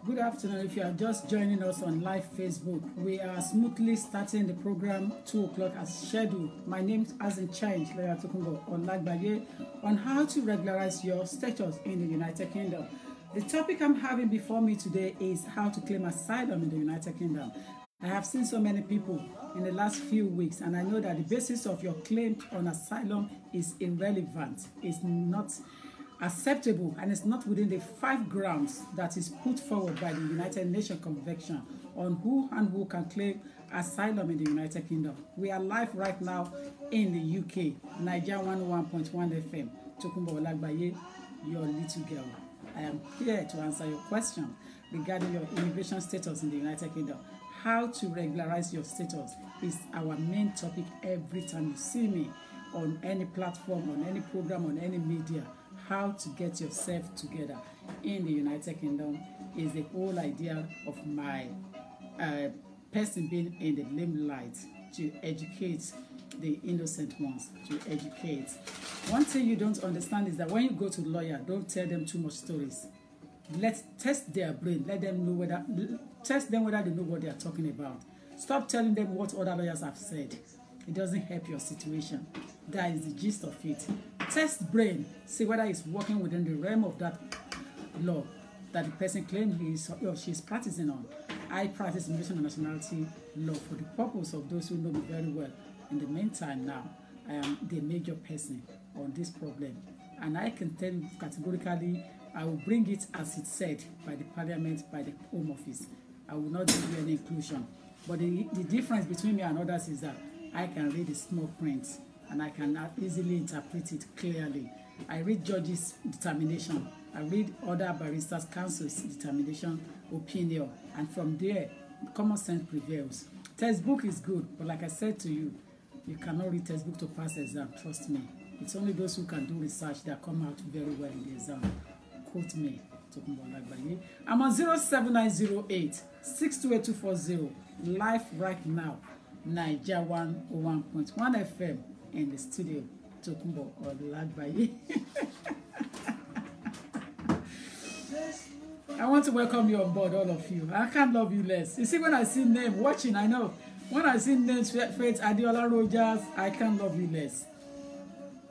Good afternoon. If you are just joining us on live Facebook, we are smoothly starting the program 2 o'clock as scheduled. My name hasn't changed, Lawyer Tokunbo Olagbaye, on how to regularize your status in the United Kingdom. The topic I'm having before me today is how to claim asylum in the United Kingdom. I have seen so many people in the last few weeks, and I know that the basis of your claim on asylum is irrelevant. It's not acceptable, and it's not within the 5 grounds that is put forward by the United Nations Convention on who and who can claim asylum in the United Kingdom. We are live right now in the UK, Nigeria 101.1 FM. Tokunbo Olagbaye, your little girl. I am here to answer your question regarding your immigration status in the United Kingdom. How to regularize your status is our main topic every time you see me on any platform, on any program, on any media. How to get yourself together in the United Kingdom is the whole idea of my person being in the limelight, to educate the innocent ones, to educate. One thing you don't understand is that when you go to the lawyer, don't tell them too much stories. Let's test their brain. Let them know whether, test them whether they know what they are talking about. Stop telling them what other lawyers have said. It doesn't help your situation. That is the gist of it. Test brain, see whether it's working within the realm of that law that the person claims he is or she is practicing on. I practice immigration and nationality law for the purpose of those who know me very well. In the meantime now, I am the major person on this problem. And I can tell you categorically, I will bring it as it's said by the Parliament, by the Home Office. I will not give you any inclusion. But the difference between me and others is that I can read the small print and I can easily interpret it clearly. I read judges' determination. I read other barristers' counsel's determination, opinion, and from there, common sense prevails. Textbook is good, but like I said to you, you cannot read textbook to pass exam, trust me. It's only those who can do research that come out very well in the exam. Quote me, Tokunbo Olagbaye. I'm on 07908 628240, live right now, Nigeria 101.1 FM in the studio, Tokunbo Olagbaye. I want to welcome you on board, all of you. I can't love you less. You see, when I see name watching, I know. When I see names, Faith Adiola Rogers, I can't love you less.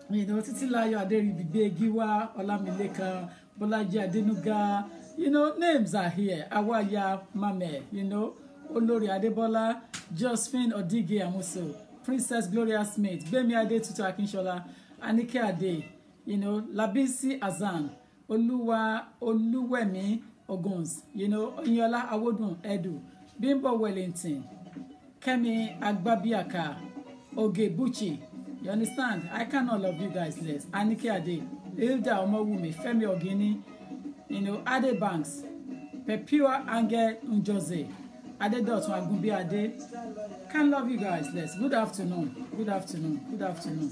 You know, Titilayo Aderibibe, Giwa, Olamileka, Bolaji Adenuga, you know, names are here. Awaya Mame, you know, Olori Adebola, Josephine Odige Amuso, Princess Gloria Smith, Bemi Ade Tutu Akinshola, Anike Ade, you know, Labisi Azan, Oluwemi Oguns, you know, Onyola Awodun Edu, Bimbo Wellington, Kemi Agbabiaka, Oge Buchi. You understand? I cannot love you guys less. Anike Ade, Hilda Omowumi, Femi Ogini, you know, Ade Banks, Pepua Ange Njose, Ade Dotun Agumbi Ade. Can't love you guys less. Good afternoon. Good afternoon. Good afternoon.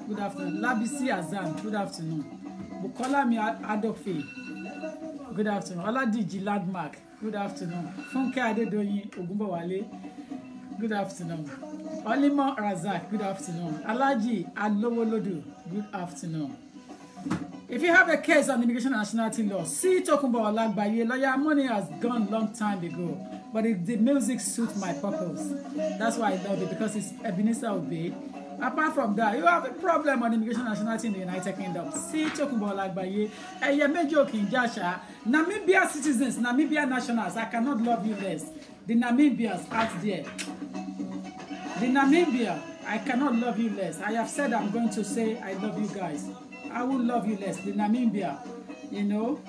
Good afternoon. Labisi Azam. Good afternoon. Bukola Mi Adofe. Good afternoon. Oladiji Landmark. Good afternoon. Funke Adedoyin Ogunbowale. Good afternoon. Olimo Razak. Good afternoon. Alaji Alowolodu. Good afternoon. If you have a case on immigration and nationality law, see Tokunbo Olagbaye. Lawyer money has gone long time ago, but the music suits my purpose. That's why I love it, because it's Ebenezer Obey. Apart from that, you have a problem on immigration and nationality in the United Kingdom. See Tokunbo Olagbaye. Namibia citizens, Namibia nationals, I cannot love you less. The Namibians out there. The Namibia, I cannot love you less. I have said I'm going to say I love you guys. I will love you less. The Namibia, you know,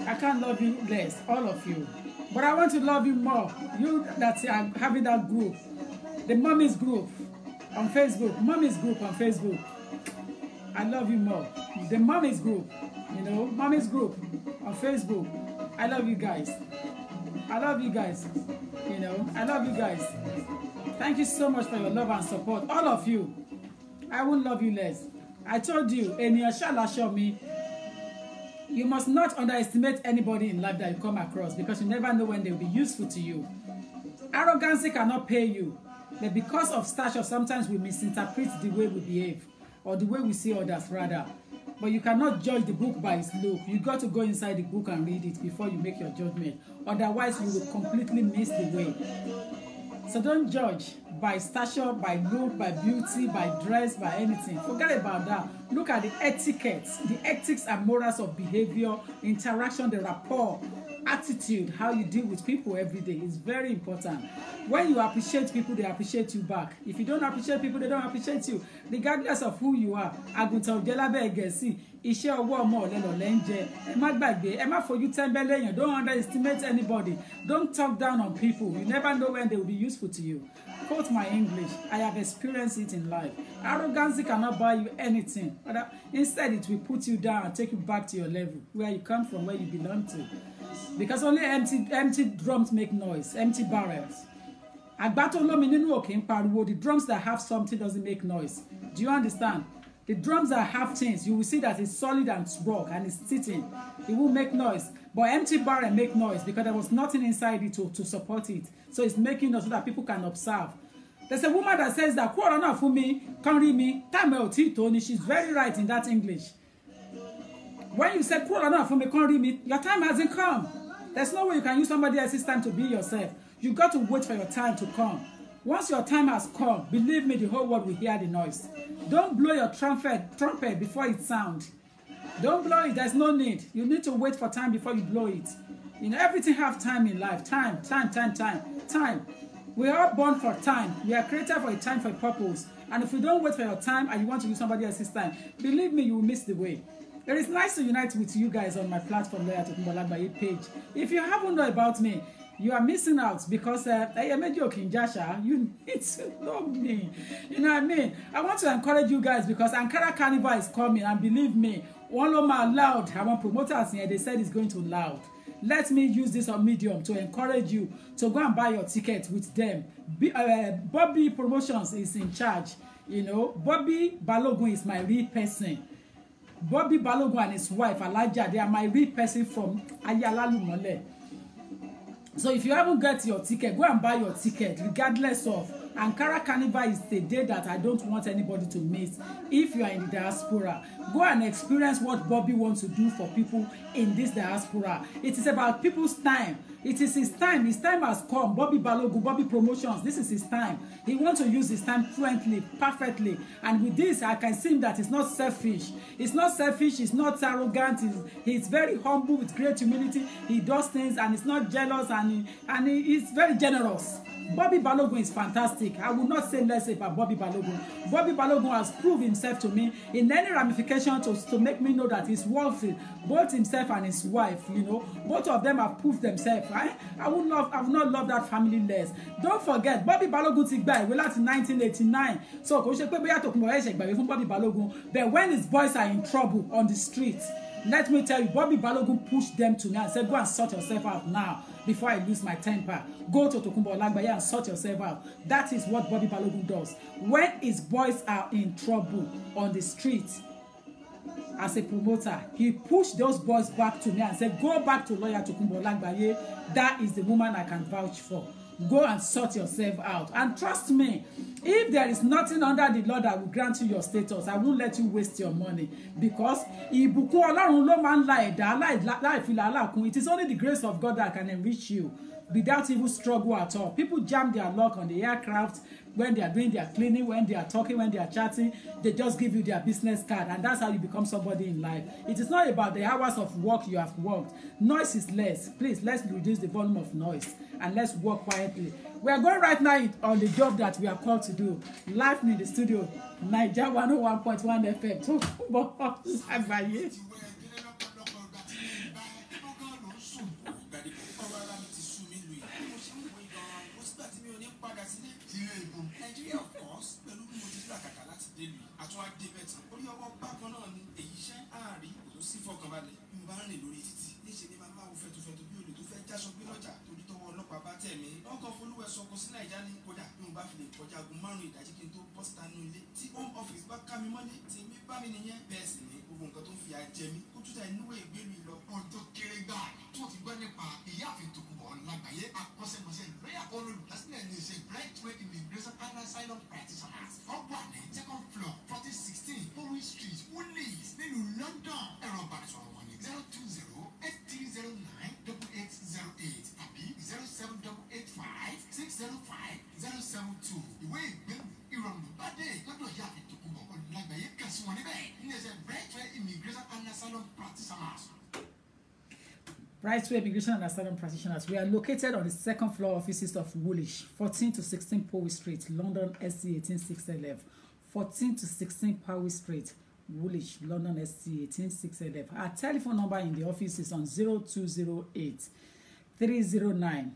I can't love you less, all of you. But I want to love you more. You that are having that group, the Mommy's group on Facebook, Mommy's group on Facebook. I love you more. The Mommy's group, you know, Mommy's group on Facebook. I love you guys. I love you guys. You know, I love you guys. Thank you so much for your love and support, all of you. I won't love you less. I told you, Eniyan Shala show me. You must not underestimate anybody in life that you come across, because you never know when they will be useful to you. Arrogance cannot pay you, but because of stature, sometimes we misinterpret the way we behave or the way we see others rather. But you cannot judge the book by its look. You got to go inside the book and read it before you make your judgment. Otherwise, you will completely miss the way. So don't judge by stature, by look, by beauty, by dress, by anything. Forget about that. Look at the etiquette, the ethics and morals of behavior, interaction, the rapport, attitude, how you deal with people every day is very important. When you appreciate people, they appreciate you back. If you don't appreciate people, they don't appreciate you, regardless of who you are. Àgùntàn ò jẹ lábẹ́ Gẹ̀ẹ́sì, iṣẹ́ ọwọ́ ọmọ ọ̀lẹ lọ̀lẹ ń jẹ. Ẹ má gbàgbé, ẹ má fojú tẹ́ńbẹ́lú èèyàn. Don't underestimate anybody. Don't talk down on people. You never know when they will be useful to you. Quote my English. I have experienced it in life. Arrogance cannot buy you anything. Instead, it will put you down and take you back to your level, where you come from, where you belong to. Because only empty drums make noise, empty barrels. The drums that have something doesn't make noise. Do you understand? The drums that have things, you will see that it's solid and strong and it's sitting. It will make noise. But empty barrel make noise because there was nothing inside it to support it. So it's making noise so that people can observe. There's a woman that says that, for me, can't read me. She's very right in that English. When you say, for me, can't read me, your time hasn't come. There's no way you can use somebody else's time to be yourself. You got to wait for your time to come. Once your time has come, believe me, the whole world will hear the noise. Don't blow your trumpet before it sounds. Don't blow it. There's no need. You need to wait for time before you blow it. You know, everything have time in life. Time. We are born for time. We are created for a time, for a purpose. And if you don't wait for your time and you want to use somebody else's time, believe me, you will miss the way. It is nice to unite with you guys on my platform, Lawyer Tokunbo Olagbaye page. If you haven't known about me, you are missing out because I made you Kinjasha. You need to know me. You know what I mean? I want to encourage you guys because Ankara Carnival is coming, and believe me, one of my loud, I want promoters here, they said it's going to loud. Let me use this on Medium to encourage you to go and buy your ticket with them. Bobby Promotions is in charge. You know, Bobby Balogun is my real person. Bobby Balogun and his wife, Alaja, they are my real person from Ayalalumole. So if you haven't got your ticket, go and buy your ticket, regardless of. Ankara Carnival is the day that I don't want anybody to miss. If you are in the diaspora, go and experience what Bobby wants to do for people in this diaspora. It is about people's time. It is his time. His time has come. Bobby Balogun, Bobby Promotions, this is his time. He wants to use his time fluently, perfectly. And with this, I can see that it's not selfish. It's not selfish. It's not arrogant. He's very humble with great humility. He does things and he's not jealous and he's very generous. Bobby Balogun is fantastic. I will not say less about Bobby Balogun. Bobby Balogun has proved himself to me in any ramification to make me know that he's worthy. Both himself and his wife, you know, both of them have proved themselves. Right? I would not love that family less. Don't forget, Bobby Balogun ti gba ìwé láti 1989. So kò ṣe pé bóyá Tokunbo ẹ̀ṣẹ̀ gbàgbé fún Bobby Balogun. But when his boys are in trouble on the streets, let me tell you, Bobby Balogun pushed them to me and said, go and sort yourself out now before I lose my temper. Go to Tokunbo Olagbaye and sort yourself out. That is what Bobby Balogun does. When his boys are in trouble on the streets, as a promoter, he pushed those boys back to me and said, go back to Lawyer Tokunbo Olagbaye. That is the woman I can vouch for. Go and sort yourself out. And trust me, if there is nothing under the law that will grant you your status, I won't let you waste your money. Because it is only the grace of God that can enrich you without even struggle at all. People jam their luck on the aircraft when they are doing their cleaning, when they are talking, when they are chatting. They just give you their business card, and that's how you become somebody in life. It is not about the hours of work you have worked. Noise is less. Please, let's reduce the volume of noise and let's work quietly. We are going right now on the job that we are called to do. Live in the studio, Naija 101.1 FM. Tokunbo Olagbaye. Asylum practitioners. Second floor, 4016, Street, Woolies, Right to Immigration and Asylum Practitioners. We are located on the second floor offices of Woolwich, 14 to 16 Powys Street, London, SC 186LF. 14 to 16 Powys Street, Woolwich, London, SC 186LF. Our telephone number in the office is on 0208 309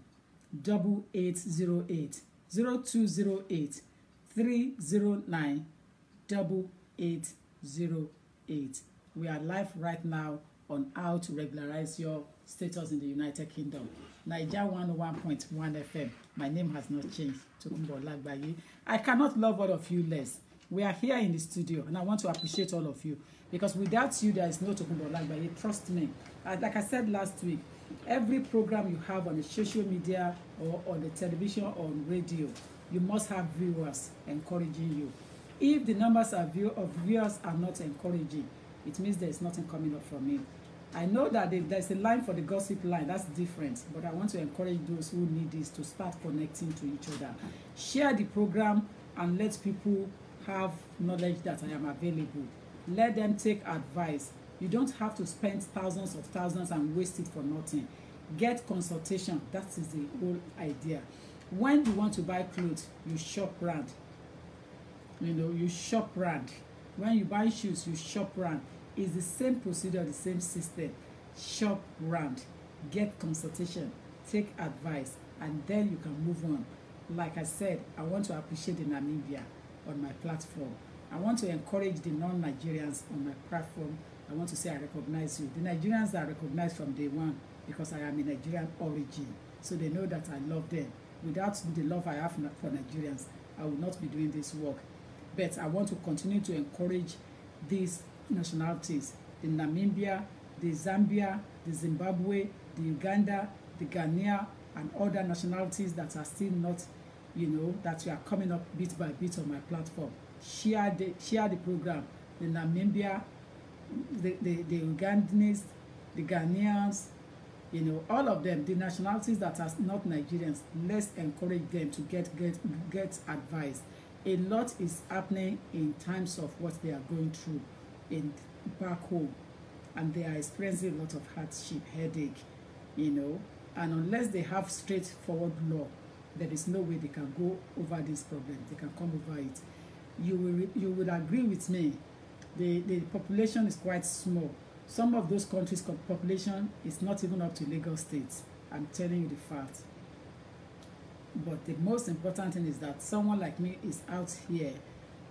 8808. 0208 309 8808. We are live right now on how to regularize your status in the United Kingdom. Nigeria 101.1 FM. My name has not changed. Tokunbo Olagbaye. I cannot love all of you less. We are here in the studio, and I want to appreciate all of you, because without you, there is no Tokunbo Olagbaye. Trust me. Like I said last week, every program you have on the social media or on the television or on radio, you must have viewers encouraging you. If the numbers of viewers are not encouraging, it means there is nothing coming up from me. I know that there's a line for the gossip line, that's different, but I want to encourage those who need this to start connecting to each other. Share the program and let people have knowledge that I am available. Let them take advice. You don't have to spend thousands and waste it for nothing. Get consultation. That is the whole idea. When you want to buy clothes, you shop brand. You shop brand. When you buy shoes, you shop brand. It's the same procedure, the same system. Shop brand. Get consultation. Take advice. And then you can move on. Like I said, I want to appreciate the Namibia on my platform. I want to encourage the non-Nigerians on my platform. I want to say I recognize you. The Nigerians are recognized from day one because I am a Nigerian origin. So they know that I love them. Without the love I have for Nigerians, I will not be doing this work. But I want to continue to encourage these nationalities, the Namibia, the Zambia, the Zimbabwe, the Uganda, the Ghanaian, and other nationalities that are still not, that we are coming up bit by bit on my platform. Share the program. The Namibia, the Ugandans, the Ghanaians, all of them, the nationalities that are not Nigerians, let's encourage them to get advice. A lot is happening in terms of what they are going through back home, and they are experiencing a lot of hardship, headache, and unless they have straightforward law, there is no way they can go over this problem. They can come over it. You would agree with me. The population is quite small. Some of those countries' population is not even up to Lagos State. I'm telling you the fact. But the most important thing is that someone like me is out here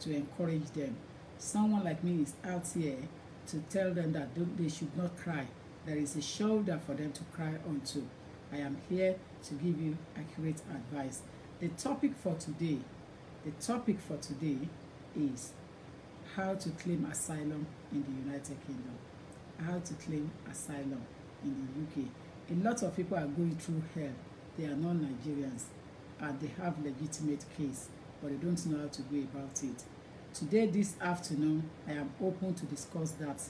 to encourage them. Someone like me is out here to tell them that they should not cry. There is a shoulder for them to cry onto. I am here to give you accurate advice. The topic for today is how to claim asylum in the United Kingdom. How to claim asylum in the UK. A lot of people are going through hell. They are non-Nigerians and they have legitimate case, but they don't know how to go about it. Today, this afternoon, I am open to discuss that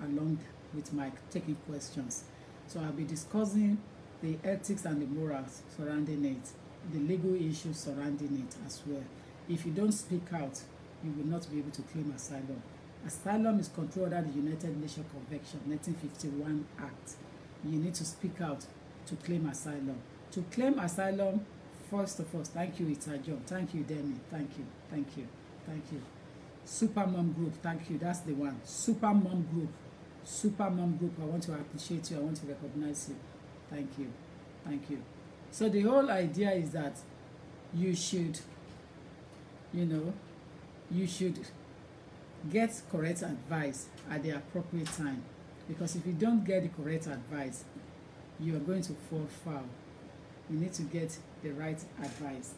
along with my taking questions. So I'll be discussing the ethics and the morals surrounding it, the legal issues surrounding it as well. If you don't speak out, you will not be able to claim asylum. Asylum is controlled under the United Nations Convention, 1951 Act. You need to speak out to claim asylum. To claim asylum, first of all, thank you, Itajo. Thank you, Demi. Thank you. Super Mom Group, thank you. That's the one. Super Mom Group. I want to appreciate you. I want to recognize you. Thank you. So the whole idea is that you should, get correct advice at the appropriate time. Because if you don't get the correct advice, you are going to fall foul. You need to get the right advice.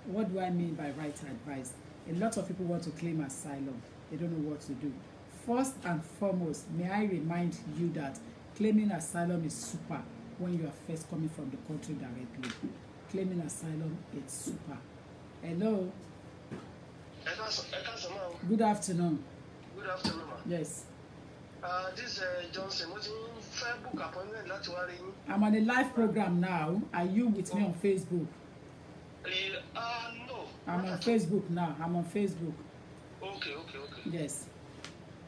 What do I mean by right advice? A lot of people want to claim asylum. They don't know what to do. First and foremost, may I remind you that claiming asylum is super when you are first coming from the country directly. Claiming asylum is super. Hello? Good afternoon. Good afternoon, ma. Yes. This is Johnson. What's in Facebook appointment? I'm on a live program now. Are you with me on Facebook? No. I'm on Facebook now. Okay. Yes.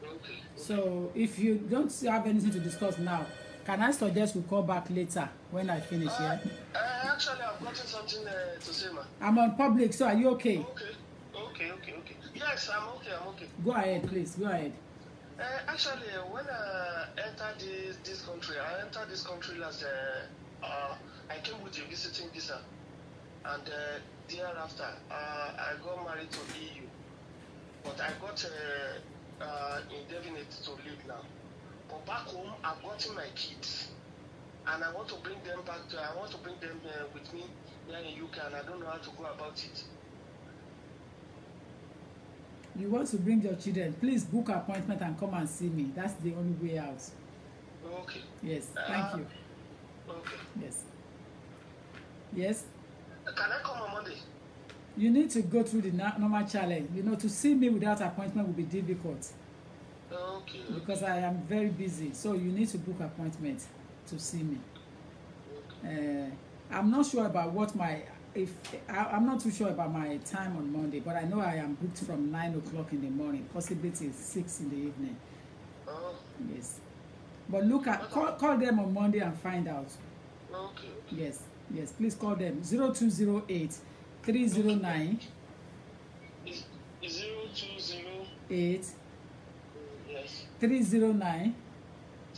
Okay. So if you don't have anything to discuss now, Can I suggest we call back later when I finish here? Actually, I've gotten something to say, man. I'm on public, so are you okay? Okay. Yes, I'm okay. Go ahead, please. Go ahead. Actually, when I entered this country, last. I came with a visiting visa, and thereafter, I got married to EU. But I got indefinite to live now. But back home, I've gotten my kids, and I want to bring them back to. I want to bring them with me here in UK, and I don't know how to go about it. You want to bring your children? Please book an appointment and come and see me. That's the only way out. Okay. Yes. Thank you. Okay. Yes. Yes. Can I come on Monday? You need to go through the normal challenge. You know, to see me without appointment will be difficult. Okay. Because I am very busy. So you need to book appointment to see me. Okay. I'm not sure about what I'm not too sure about my time on Monday, but I know I am booked from 9 o'clock in the morning, possibly till 6 in the evening. Oh. Yes. But look at call them on Monday and find out. Okay. Yes. Please call them 0208 309 0208 yes 309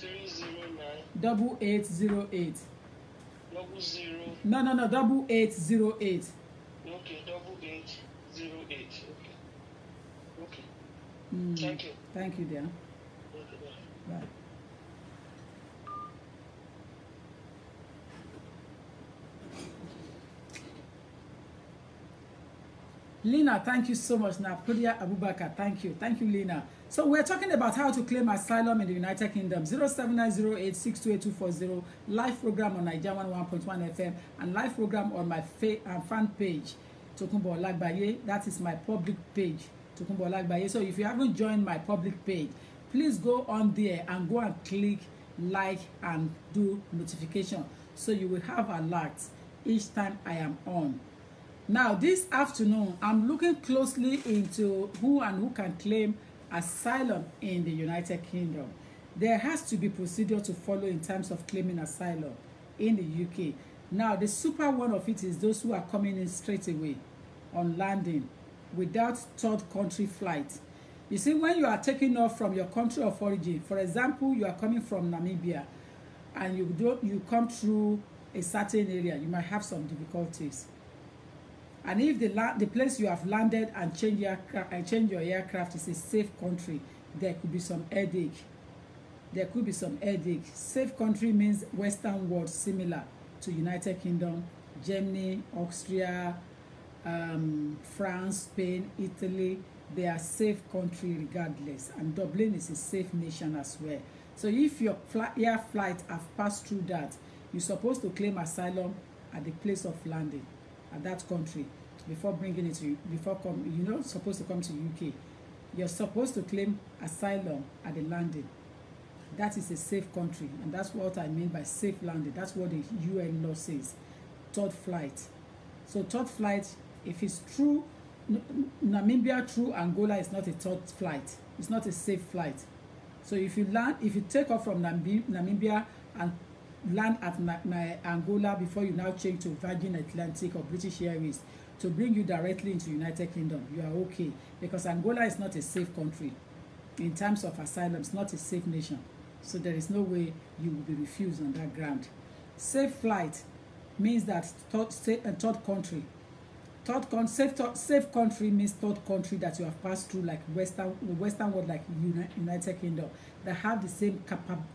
8808 No 8808. Okay, 8808. Okay. Thank you. Thank you, dear. Okay, bye. Bye. Lina, thank you so much. Napodia Abubakar, thank you. Thank you, Lina. So we're talking about how to claim asylum in the United Kingdom. 07908628240, live program on Nigeria 101.1 FM, and live program on my fan page, Tokunbo Olagbaye. That is my public page, Tokunbo Olagbaye. So if you haven't joined my public page, please go on there and go and click like and do notification, so you will have alerts each time I am on. Now, this afternoon, I'm looking closely into who can claim asylum in the United Kingdom. There has to be procedure to follow in terms of claiming asylum in the UK. Now, the super one of it is those who are coming in straight away on landing without third country flight. You see, when you are taking off from your country of origin, for example, you are coming from Namibia and you come through a certain area, you might have some difficulties. And if the place you have landed and change your aircraft is a safe country, there could be some headache. Safe country means Western world, similar to United Kingdom, Germany, Austria, France, Spain, Italy. They are safe country regardless. And Dublin is a safe nation as well. So if your air flight have passed through that, you're supposed to claim asylum at the place of landing at that country before bringing it to you. You're not supposed to come to UK. You're supposed to claim asylum at the landing. That is a safe country, and that's what I mean by safe landing. That's what the UN law says. Third flight. So third flight, if it's through Namibia through Angola, is not a third flight. It's not a safe flight. So if you take off from Namibia and land at Angola before you now change to Virgin Atlantic or British Airways to bring you directly into United Kingdom, you are okay, because Angola is not a safe country in terms of asylum. It's not a safe nation, so there is no way you will be refused on that ground. Safe flight means that third country. Safe country means third country that you have passed through, like Western world, like United Kingdom, that have the same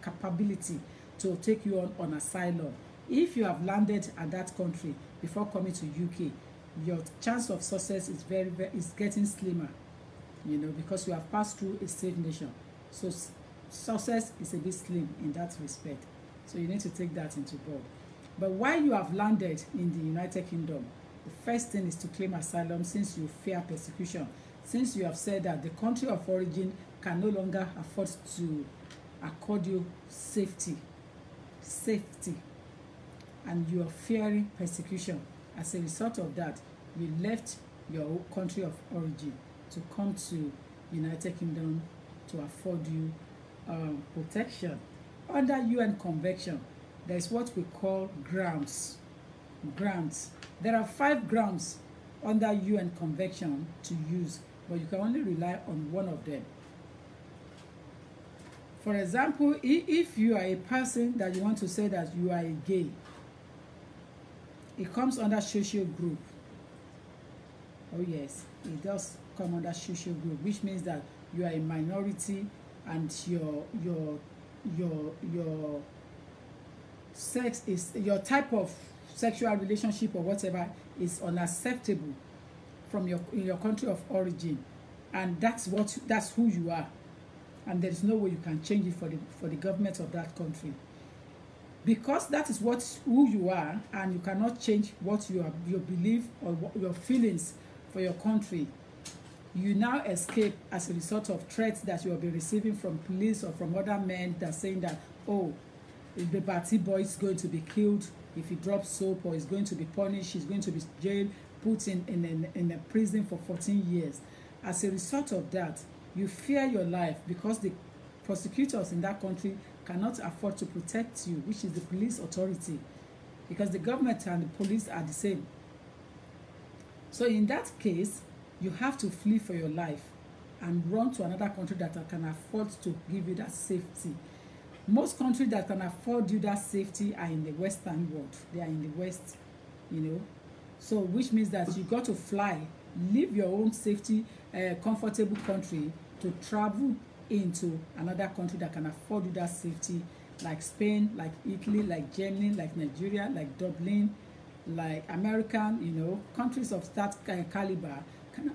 capability to take you on asylum. If you have landed at that country before coming to UK, your chance of success is is getting slimmer, because you have passed through a safe nation. So success is a bit slim in that respect. So you need to take that into board. But while you have landed in the United Kingdom, the first thing is to claim asylum, since you fear persecution, since you have said that the country of origin can no longer afford to accord you safety, and you are fearing persecution. As a result of that, you left your country of origin to come to United Kingdom to afford you protection. under UN Convention, there is what we call grounds. Grounds. There are 5 grounds under UN Convention to use, but you can only rely on one of them. For example, if you are a person that you want to say that you are a gay, it comes under social group. Oh yes, it does come under social group, which means that you are a minority and your sex is, your type of sexual relationship or whatever is unacceptable from in your country of origin, and that's who you are, and there is no way you can change it for the government of that country, because that is who you are, and you cannot change what your belief or your feelings for your country. You now escape as a result of threats that you will be receiving from police or from other men that are saying that, oh, the Batty boy is going to be killed if he drops soap, or is going to be punished, he's going to be jailed, put in a prison for 14 years. As a result of that, you fear your life because the prosecutors in that country cannot afford to protect you, which is the police authority, because the government and the police are the same. So in that case, you have to flee for your life and run to another country that can afford to give you that safety. Most countries that can afford you that safety are in the Western world. They are in the West, you know. So which means that you got to fly, leave your own safety, comfortable country to travel into another country that can afford you that safety, like Spain, like Italy, like Germany, like Nigeria, like Dublin, like American, you know, countries of that caliber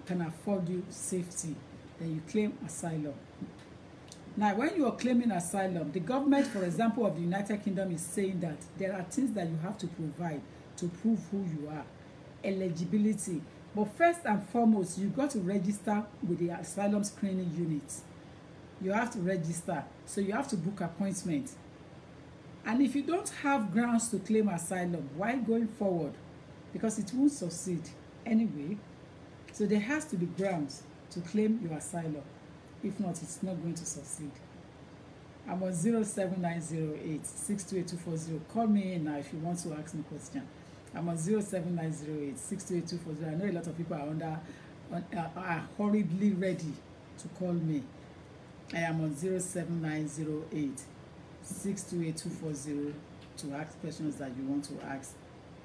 can afford you safety. Then you claim asylum. Now, when you are claiming asylum, the government, for example, of the United Kingdom is saying that there are things that you have to provide to prove who you are. Eligibility. But first and foremost, you got to register with the asylum screening unit. You have to register. So you have to book appointment. And if you don't have grounds to claim asylum, why going forward? Because it won't succeed anyway. So there has to be grounds to claim your asylum. If not, it's not going to succeed. I'm on 07908 628240. Call me in now if you want to ask me a question. I'm on 07908 628240. I know a lot of people are horribly ready to call me. I am on 07908 628240 to ask questions that you want to ask,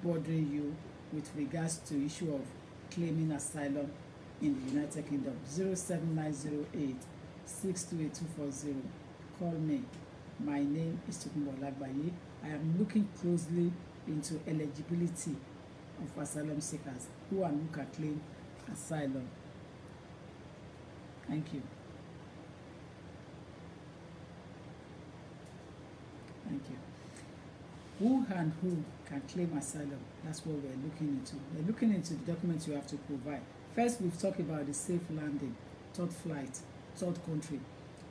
bothering you with regards to issue of claiming asylum in the United Kingdom. 07908 628240. Call me. My name is Tokunbo Olagbaye. I am looking closely into eligibility of asylum seekers who and who can claim asylum. Thank you. Thank you. Who and who can claim asylum? That's what we're looking into. We're looking into the documents you have to provide. First, we've talked about the safe landing, third flight, third country.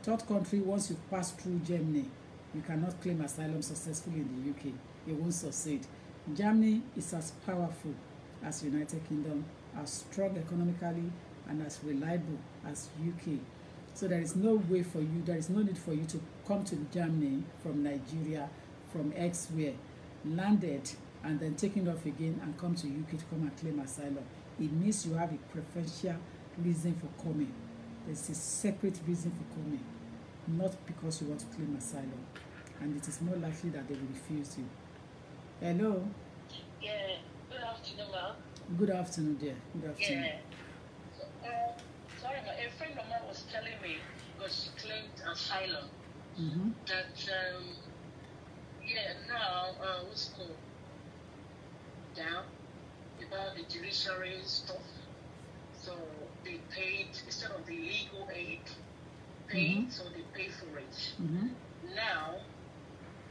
Third country, once you pass through Germany, you cannot claim asylum successfully in the UK. It won't succeed. Germany is as powerful as United Kingdom, as strong economically, and as reliable as UK. So there is no way for you, there is no need for you to come to Germany from Nigeria, from elsewhere, landed, and then taking off again and come to UK to come and claim asylum. It means you have a preferential reason for coming. There's a separate reason for coming, not because you want to claim asylum. And it is more likely that they will refuse you. Hello? Yeah, good afternoon, ma'am. Good afternoon, dear. Good afternoon. Yeah. So, sorry, a friend of mine was telling me, because she claimed asylum, that, now, what's called down about the judiciary stuff. So they paid, instead of the legal aid paid, so they pay for it. Now,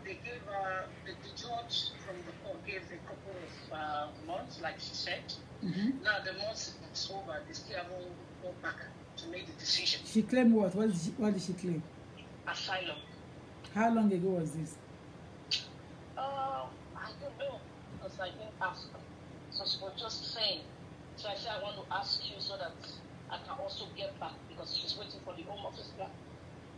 they gave her, the judge from the court gave a couple of months, like she said. Now the months is over, they still haven't gone back to make the decision. She claimed what? What did she claim? Asylum. How long ago was this? I don't know, because I didn't ask her. So she was just saying. So I said I want to ask you so that I can also get back, because she's waiting for the Home Office back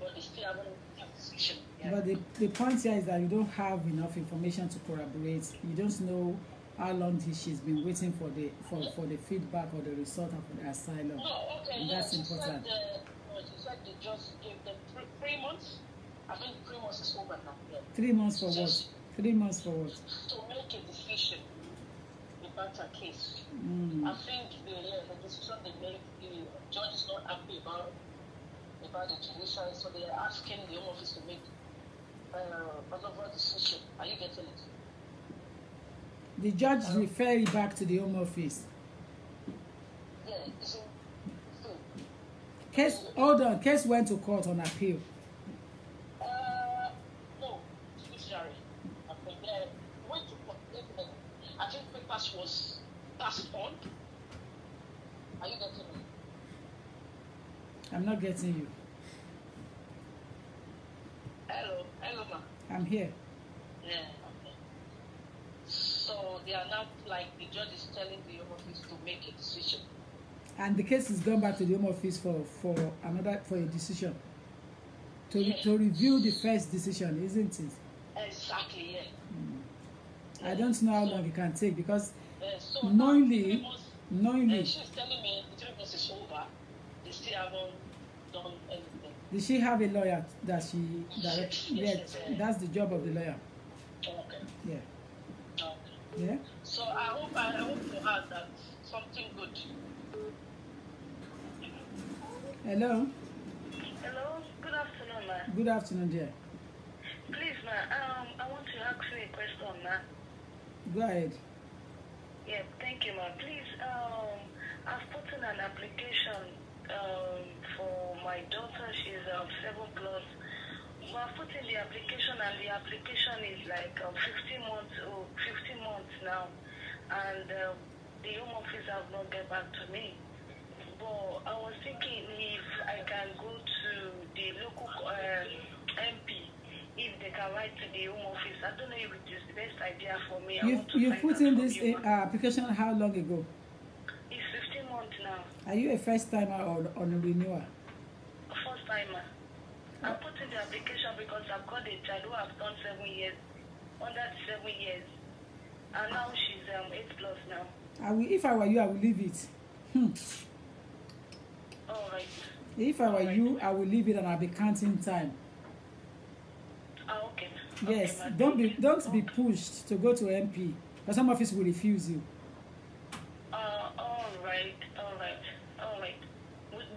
but they still haven't taken a decision. Yeah. But the point here is that you don't have enough information to corroborate. You don't know how long she's been waiting for the feedback or the result of the asylum. No, okay, and that's important. She said they just gave them 3 months. I think 3 months is over now. Yeah. 3 months for what? 3 months for what? To make a decision about her case. I think the decision they made, the judge is not happy about the judiciary, so they are asking the Home Office to make another decision. Are you getting it? The judge refer it back to the Home Office. Yeah, it's Case, hold on, case went to court on appeal. No, judiciary. I think they went to court. I think papers was passed on. Are you getting me? I'm not getting you. Hello, ma. I'm here. Yeah, okay. So they are now, like, the judge is telling the Home Office to make a decision. And the case is gone back to the Home Office for a decision. To review the first decision, isn't it? Exactly, yeah. I don't know how long it can take because So knowingly, she's telling me the 3 months is over. They still haven't done anything. Did she have a lawyer that she Yes, that's the job of the lawyer. Okay. Yeah. Okay. Yeah. So I hope to have that something good. Hello. Hello, good afternoon, ma. Good afternoon, dear. Please, ma, I want to ask you a question, ma. Go ahead. Yeah, thank you, ma. Please, I've put in an application for my daughter. She's 7 plus. I've put in the application, and the application is like 15 months now, and the Home Office have not get back to me. But I was thinking if I can go to the local MP, if they can write to the Home Office. I don't know if it is the best idea for me. You put in this application how long ago? It's 15 months now. Are you a first timer or on a renewal? First timer. I put in the application because I've got a child who have done 7 years, under 7 years, and now she's 8 plus now. If I were you, I would leave it. All right. If I were you, I will leave it and I'll be counting time. Okay. Yes, Okay, don't be pushed to go to MP because some office will refuse you. All right.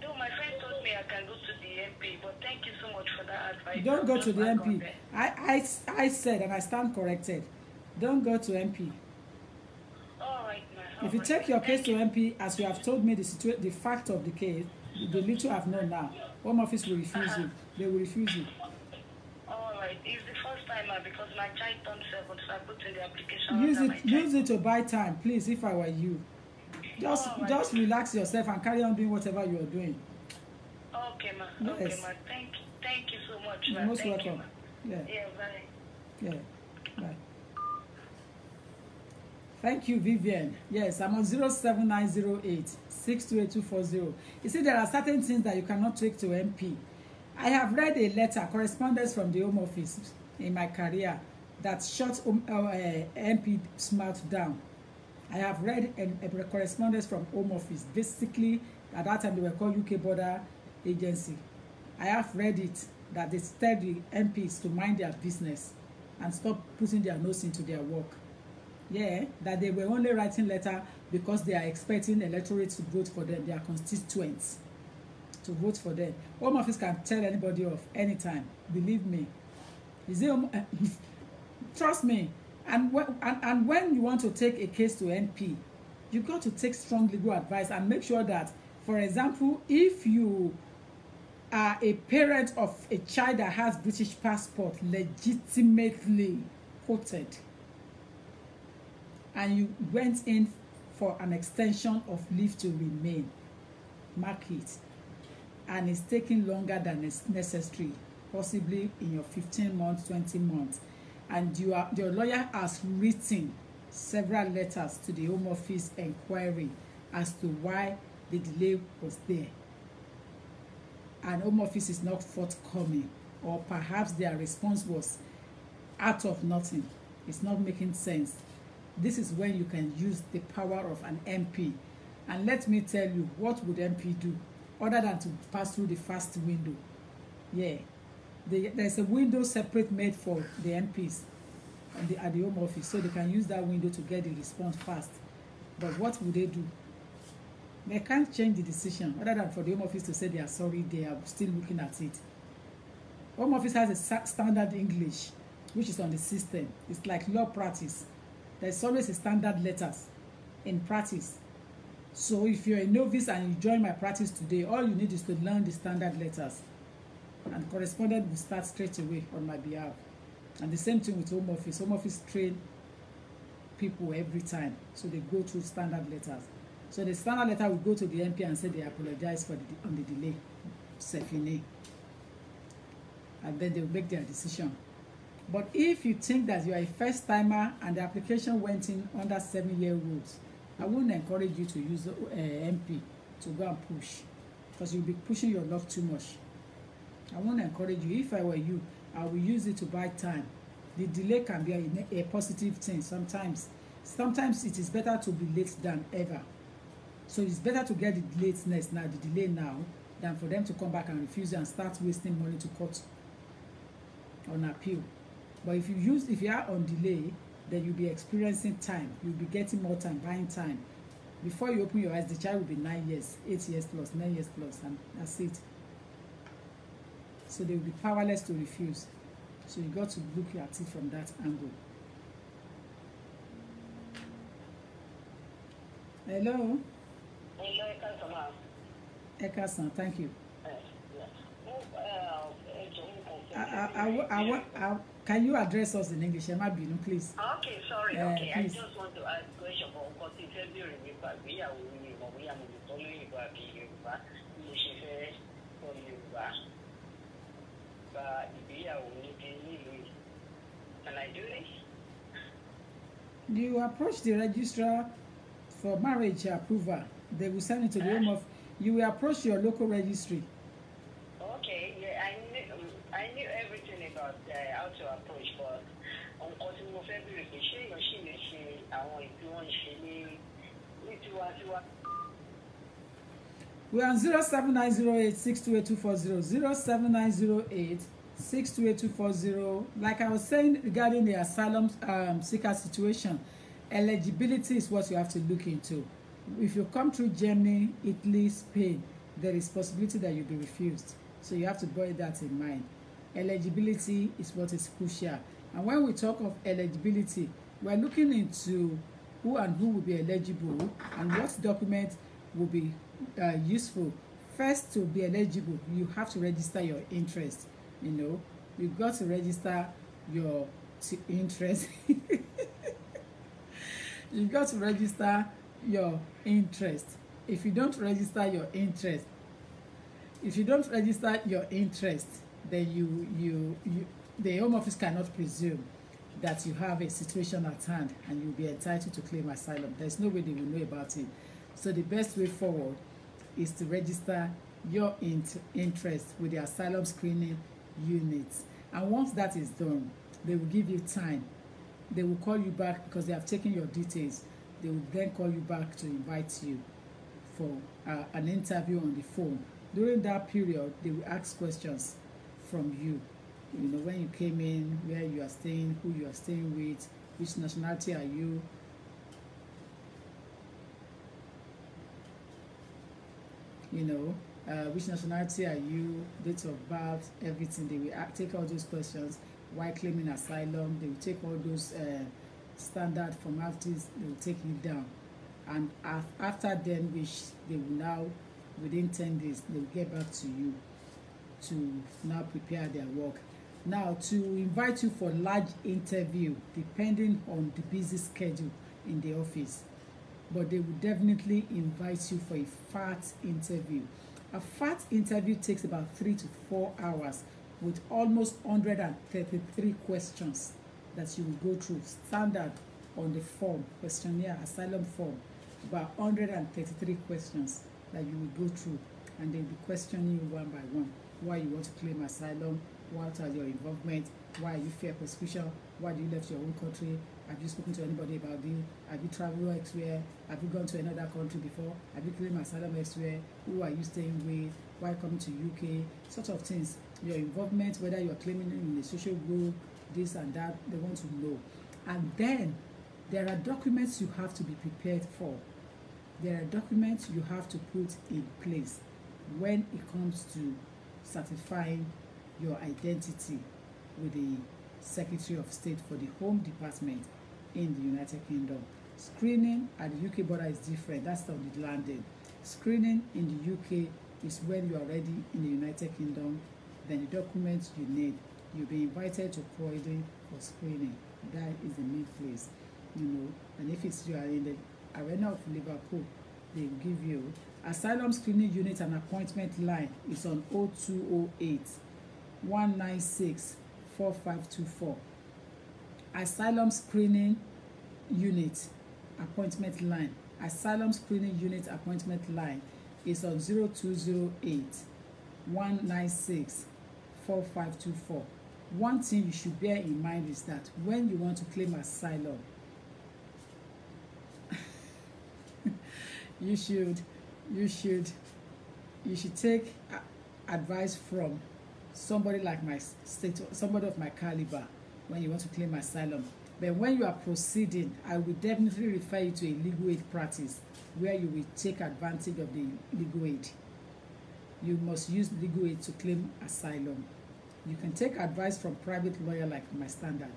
Though my friend told me I can go to the MP, but thank you so much for that advice. Don't go to the MP. I said, and I stand corrected, don't go to MP. All right, ma. If you take your case to MP, as you have told me the fact of the case, the little I've known now, Home Office will refuse you. They will refuse you. All right. It's the first time because my child turned 7, so I put in the application. Use it to buy time, please. If I were you, just relax yourself and carry on doing whatever you are doing. Okay, ma. Yes. Okay, ma. Thank you so much, ma. You're most Thank welcome. You, ma. Yeah. Yeah, bye. Yeah. Bye. Thank you, Vivian. Yes, I'm on 07908 628240. You see, there are certain things that you cannot take to MP. I have read a letter, correspondence from the Home Office in my career that shut MP's mouth down. I have read a correspondence from Home Office. Basically, at that time, they were called UK Border Agency. I have read it that they tell the MPs to mind their business and stop putting their nose into their work. Yeah, that they were only writing letter because they are expecting electorate to vote for them, their constituents to vote for them. Home Office can tell anybody off anytime. Believe me. Is it? Trust me. And when you want to take a case to MP, you got to take strong legal advice and make sure that, for example, if you are a parent of a child that has British passport legitimately quoted, and you went in for an extension of leave to remain, mark it, and it's taking longer than is necessary, possibly in your 15 months, 20 months, and your lawyer has written several letters to the Home Office inquiry as to why the delay was there. and Home Office is not forthcoming, or perhaps their response was out of nothing, it's not making sense, this is when you can use the power of an MP. And let me tell you, what would MP do other than to pass through the fast window? Yeah, there's a window separate made for the MPs at the Home Office, so they can use that window to get the response fast. But what would they do? They can't change the decision other than for the Home Office to say they are sorry, they are still looking at it. Home Office has a standard English, which is on the system. It's like law practice. There's always a standard letters in practice. So if you're a novice and you join my practice today, all you need is to learn the standard letters, and correspondent will start straight away on my behalf. And the same thing with Home Office. Home Office train people every time, so they go through standard letters. So the standard letter will go to the MP and say they apologize for on the delay, Sefine, and then they will make their decision. But if you think that you are a first timer and the application went in under 7-year rules, I wouldn't encourage you to use MP to go and push, because you'll be pushing your luck too much. I won't encourage you. If I were you, I will use it to buy time. The delay can be a positive thing sometimes. Sometimes it is better to be late than ever. So it's better to get the lateness now, the delay now, than for them to come back and refuse and start wasting money to court on appeal. But if you are on delay, then you'll be experiencing time. You'll be getting more time, buying time. Before you open your eyes, the child will be 9 years, 8 years plus, 9 years plus, and that's it. So they will be powerless to refuse. So you got to look at it from that angle. Hello? Hello, Ekasan, thank you. Can you address us in English? Emma Binu, please. Okay, sorry. Okay, please. I just want to ask a question because if you remember, we are following Yoruba, but can I do this? You approach the registrar for marriage approval. They will send it to the home of. You will approach your local registry. Okay, yeah, I knew everything about how to approach, but we are on 07908-628-240, 07908-628-240. Like I was saying regarding the asylum seeker situation, eligibility is what you have to look into. If you come through Germany, Italy, Spain, there is possibility that you'll be refused. So you have to bear that in mind. Eligibility is what is crucial. And when we talk of eligibility, we're looking into who and who will be eligible and what document will be useful. First, to be eligible, you have to register your interest. You know, you've got to register your interest. You've got to register your interest. If you don't register your interest, then the Home Office cannot presume that you have a situation at hand and you'll be entitled to claim asylum. There's no way they will know about it. So the best way forward is to register your interest with the asylum screening units. And once that is done, they will give you time. They will call you back because they have taken your details. They will then call you back to invite you for an interview on the phone. During that period, they will ask questions from you. You know, when you came in, where you are staying, who you are staying with, which nationality are you, which nationality are you, date of birth, everything. They will take all those questions. Why claiming asylum? They will take all those standard formalities. They will take you down, and after then, which they will now, within 10 days, they will get back to you to now prepare their work. Now, to invite you for large interview, depending on the busy schedule in the office, but they will definitely invite you for a fat interview. A fat interview takes about 3 to 4 hours with almost 133 questions that you will go through, standard on the form, questionnaire, asylum form, about 133 questions that you will go through. and they'll be questioning you one by one. Why you want to claim asylum? What are your involvement? Why are you fear persecution? Why do you left your own country? Have you spoken to anybody about this? Have you traveled elsewhere? Have you gone to another country before? Have you claimed asylum elsewhere? Who are you staying with? Why coming to UK? Sort of things. Your involvement, whether you are claiming in a social group, this and that, they want to know. And then there are documents you have to be prepared for. There are documents you have to put in place when it comes to certifying your identity with the Secretary of State for the Home Department in the United Kingdom. Screening at the UK border is different. That's on the landing. Screening in the UK is when you are already in the United Kingdom. Then the documents you need, you'll be invited to Croydon for screening. That is the main place, you know. And if it's you are in the arena of Liverpool, they give you asylum screening unit and appointment line is on 0208 196 4524. Asylum screening unit appointment line. Asylum screening unit appointment line is on 0208 196 4524. One thing you should bear in mind is that when you want to claim asylum, you should take advice from somebody like my state, somebody of my caliber, when you want to claim asylum. But when you are proceeding, I will definitely refer you to a legal aid practice where you will take advantage of the legal aid. You must use legal aid to claim asylum. You can take advice from private lawyer like my standard,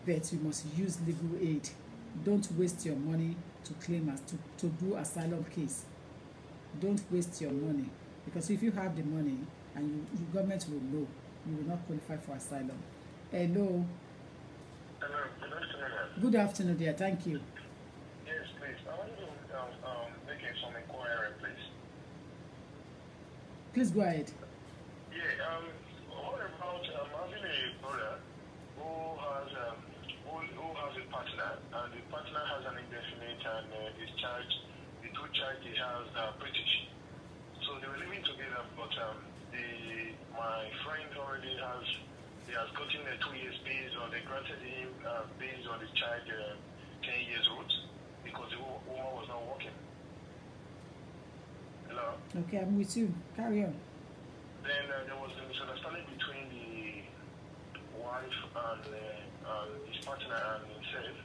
but you must use legal aid. Don't waste your money to claim to do asylum case. Don't waste your money, because if you have the money and the government will know, you will not qualify for asylum. Hello. Hello, good afternoon. Good afternoon, dear. Thank you. Yes, please. I want to make some inquiry, please. Please go ahead. Yeah. What about having a brother who has a partner, and the partner has an indefinite, and his child, the two child he has are British. So they were living together, but my friend already has gotten a 2 years based on, they granted him based on the child 10 years old, because the woman was not working. Hello? Okay, I'm with you. Carry on. Then there was a misunderstanding between the wife and his partner and himself.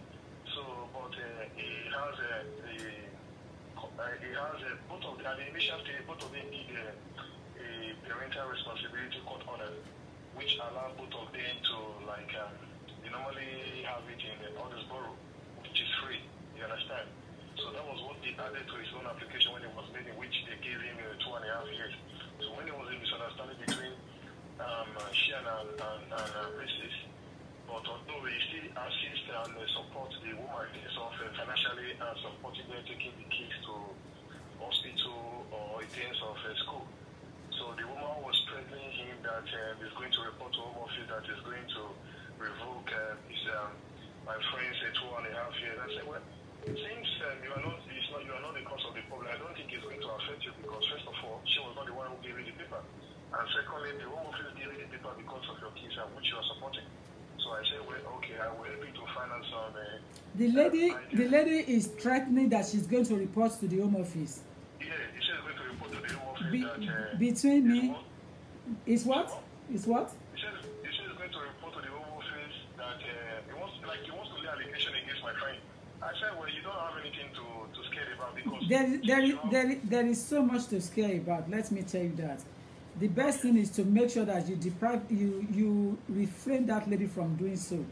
So, but he has both of them, at the initial stage, both of them did a parental responsibility court order, which allow both of them to, like, they normally have it in the orders borough, which is free, you understand? So that was what they added to his own application when it was made, in which they gave him 2.5 years. So when there was a misunderstanding between Shian and Mrs., but although we still assist and support the woman in terms of financially and supporting them taking the kids to hospital or in terms of school. So the woman was threatening him that he's going to report to Home Office that he's going to revoke his my friend's 2.5 years. I said, well, since you are not the cause of the problem, I don't think it's going to affect you, because first of all, she was not the one who gave you the paper, and secondly, the Home Office gave you the paper because of your kids and which you are supporting. So I said, well, okay, I will help you to finance some. The lady is threatening that she's going to report to the Home Office. Yeah, she said going to report to the Home Office that between me, is what? Is what? She said going to report to the Home Office that he wants to lay allegation against my friend. I said, well, you don't have anything to scare about, because there is so much to scare about. Let me tell you that. The best thing is to make sure that you refrain that lady from doing so.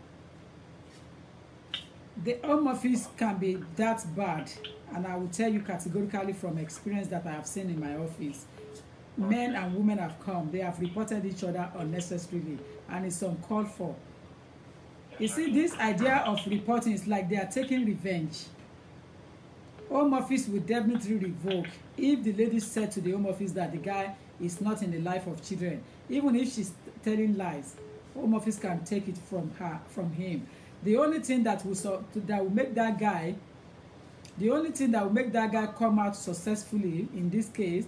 The Home Office can be that bad, and I will tell you categorically from experience that I have seen in my office. Men and women have come, they have reported each other unnecessarily, and it's uncalled for. You see, this idea of reporting is like they are taking revenge. Home Office will definitely revoke if the lady said to the Home Office that the guy is not in the life of children. Even if she's telling lies, Home Office can take it from him. The only thing that will make that guy come out successfully in this case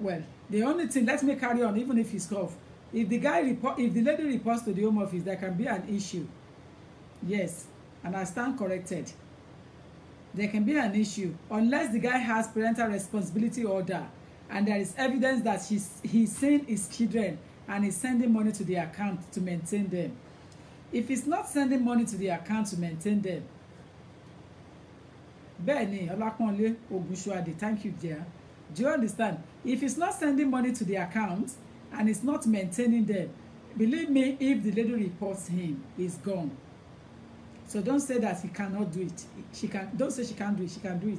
Well, the only thing, let me carry on, even if he's off. If the lady reports to the Home Office, there can be an issue. Yes, and I stand corrected. There can be an issue unless the guy has parental responsibility order and there is evidence that he's seeing his children and is sending money to the account to maintain them. If he's not sending money to the account to maintain them, Benny Olakunle Ogunsuade, thank you, dear. Do you understand? If he's not sending money to the account and he's not maintaining them, believe me, if the lady reports him, he's gone. So don't say that he cannot do it. Don't say she can't do it. She can do it.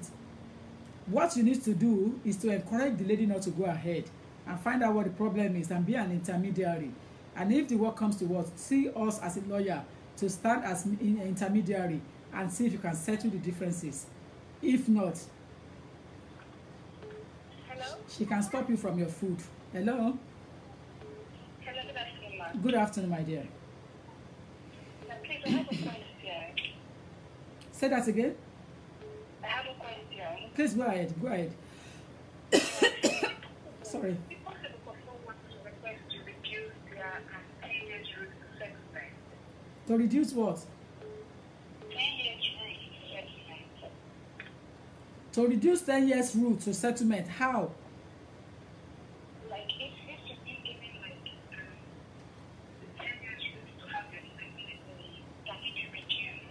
What you need to do is to encourage the lady not to go ahead and find out what the problem is and be an intermediary. And if the work comes to what, see us as a lawyer to stand as an intermediary and see if you can settle the differences. If not, Hello? she can stop you from your food. Hello? Hello, good afternoon, ma'am. Good afternoon, my dear. Please, I have a question. Say that again. I have a question. Please go ahead. Go ahead. Sorry. Is it possible for someone to request to reduce their 10 years route to settlement? To reduce what? 10 years route to settlement. To reduce 10 years route to settlement. How? Like, if you've been given, like, the 10 years route to have your settlement, can it be reduced?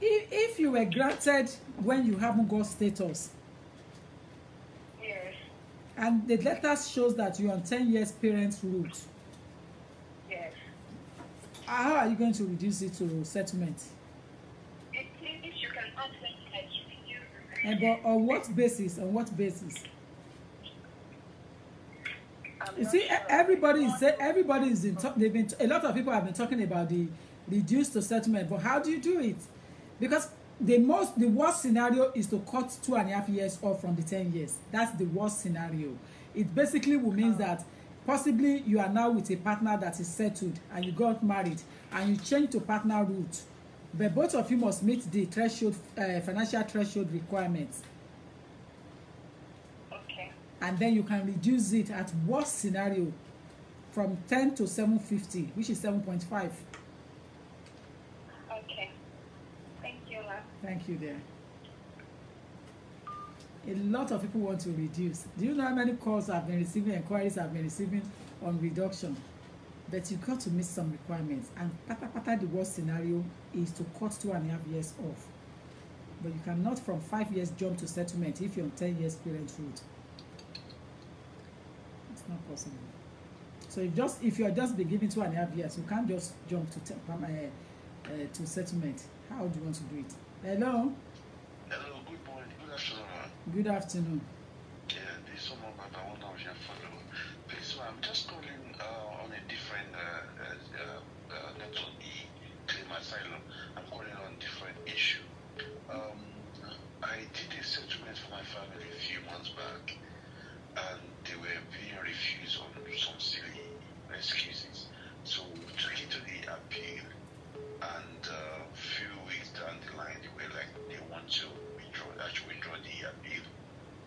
If you were granted when you haven't got status, Yes. and the letter shows that you're on 10 years parent route, Yes. how are you going to reduce it to settlement? If you can ask them to reduce the And but on what basis? On what basis? I'm You not see, sure. everybody is in. A lot of people have been talking about the reduced to settlement, but how do you do it? Because the worst scenario is to cut 2.5 years off from the 10 years. That's the worst scenario. It basically will mean that possibly you are now with a partner that is settled and you got married and you change to partner route, but both of you must meet the threshold, financial threshold requirements, Okay. and then you can reduce it at worst scenario from 10 to 750, which is 7.5. Okay. Thank you, ma'am. Thank you there. A lot of people want to reduce. Do you know how many calls I've been receiving, inquiries I've been receiving on reduction? But you got to meet some requirements. And the worst scenario is to cut 2.5 years off. But you cannot from 5 years jump to settlement if you're on 10 years parent route. It's not possible. So if you're just be given 2.5 years, you can't just jump to settlement. How do you want to do it? Hello? Hello, good morning. Good afternoon, ma'am. Good afternoon. Yeah, this is someone that I want to follow. Please, ma'am, I'm just calling on a different not on the claim asylum. I'm calling on different issue. I did a settlement for my family a few months back, and they were being refused on some silly excuses. So we took it to the appeal, and a few weeks down the line, they were like, they want to withdraw the appeal,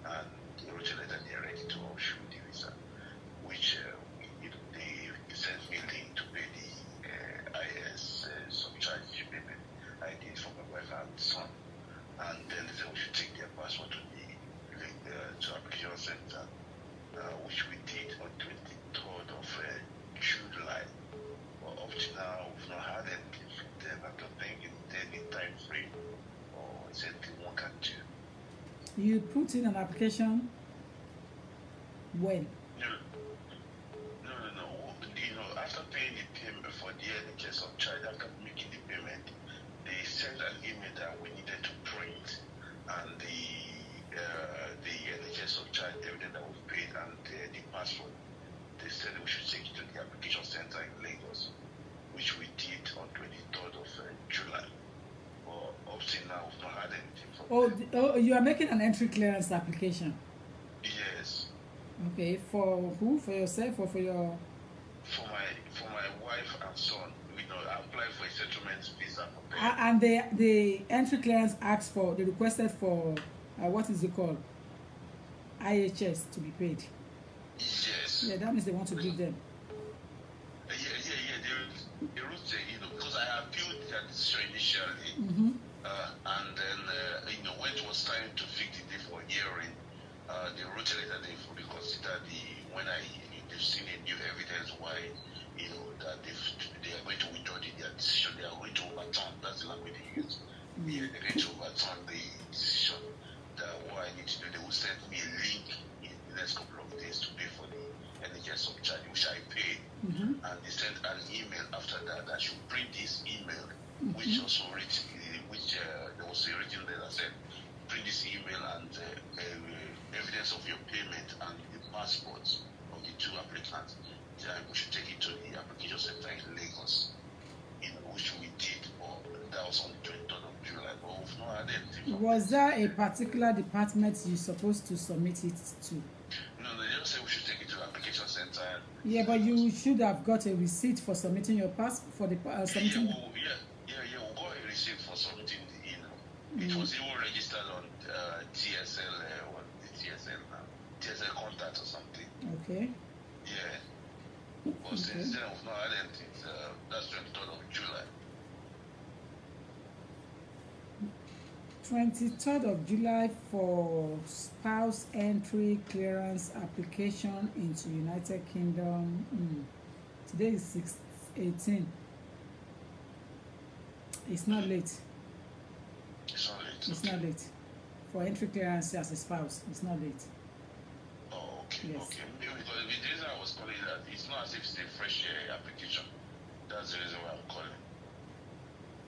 and they wrote a letter they're ready to issue the visa, which they sent me a link to pay the IS subcharge payment. I did for my wife and son, and then they said we should take their passport to the to application center, which we did on 23rd of July. But up to now, we've not had anything from them. I don't think in any time frame or something one can do. You put in an application when? No. You know, after paying the payment for the NHS subcharge, after making the payment, they sent an email that we needed to print, and the NHS subcharge evidence that we paid and the passport. They said we should take it to the application center in Lagos, which we did on 23rd of July. But up till now, we've not had anything from them. You are making an entry clearance application. Yes. Okay, for who? For yourself or for your? For my wife and son, I applied for a settlement visa for them. And the entry clearance asked for, they requested for what is it called? IHS to be paid. Yes. Yeah, that means they want to give them. They wrote, because I appealed their decision initially, and then, when it was time to fix the day for hearing, they wrote a letter they fully considered when they've seen a new evidence why, that they are going to withdraw their decision, they are going to overturn, that's the language they use. They're going to overturn the decision. That what I need to do, they will send me a link in the next couple of days to pay for the NHS subcharge, which I paid. And they sent an email after that. I should print this email, which also there was a written letter that said, print this email and evidence of your payment and the passports of the two applicants. Then we should take it to the application center in Lagos, which we did. That was on the 23rd of July. But we've not had anything. Was there a particular department you're supposed to submit it to? No, they just said we should take it to the application center. Yeah, but you should have got a receipt for submitting your passport for the submitting. We got a receipt for submitting the It was even registered on TSL, TSL contact or something. Okay. Yeah. But since then we've not had anything. That's 23rd of July. 23rd of July for spouse entry clearance application into United Kingdom. Today is 6/18. It's not late. It's not late. It's not late. For entry clearance as a spouse, it's not late. Oh, okay. Yes. Okay. Because the reason I was calling that, it's not as if it's a fresh application. That's the reason why I'm calling.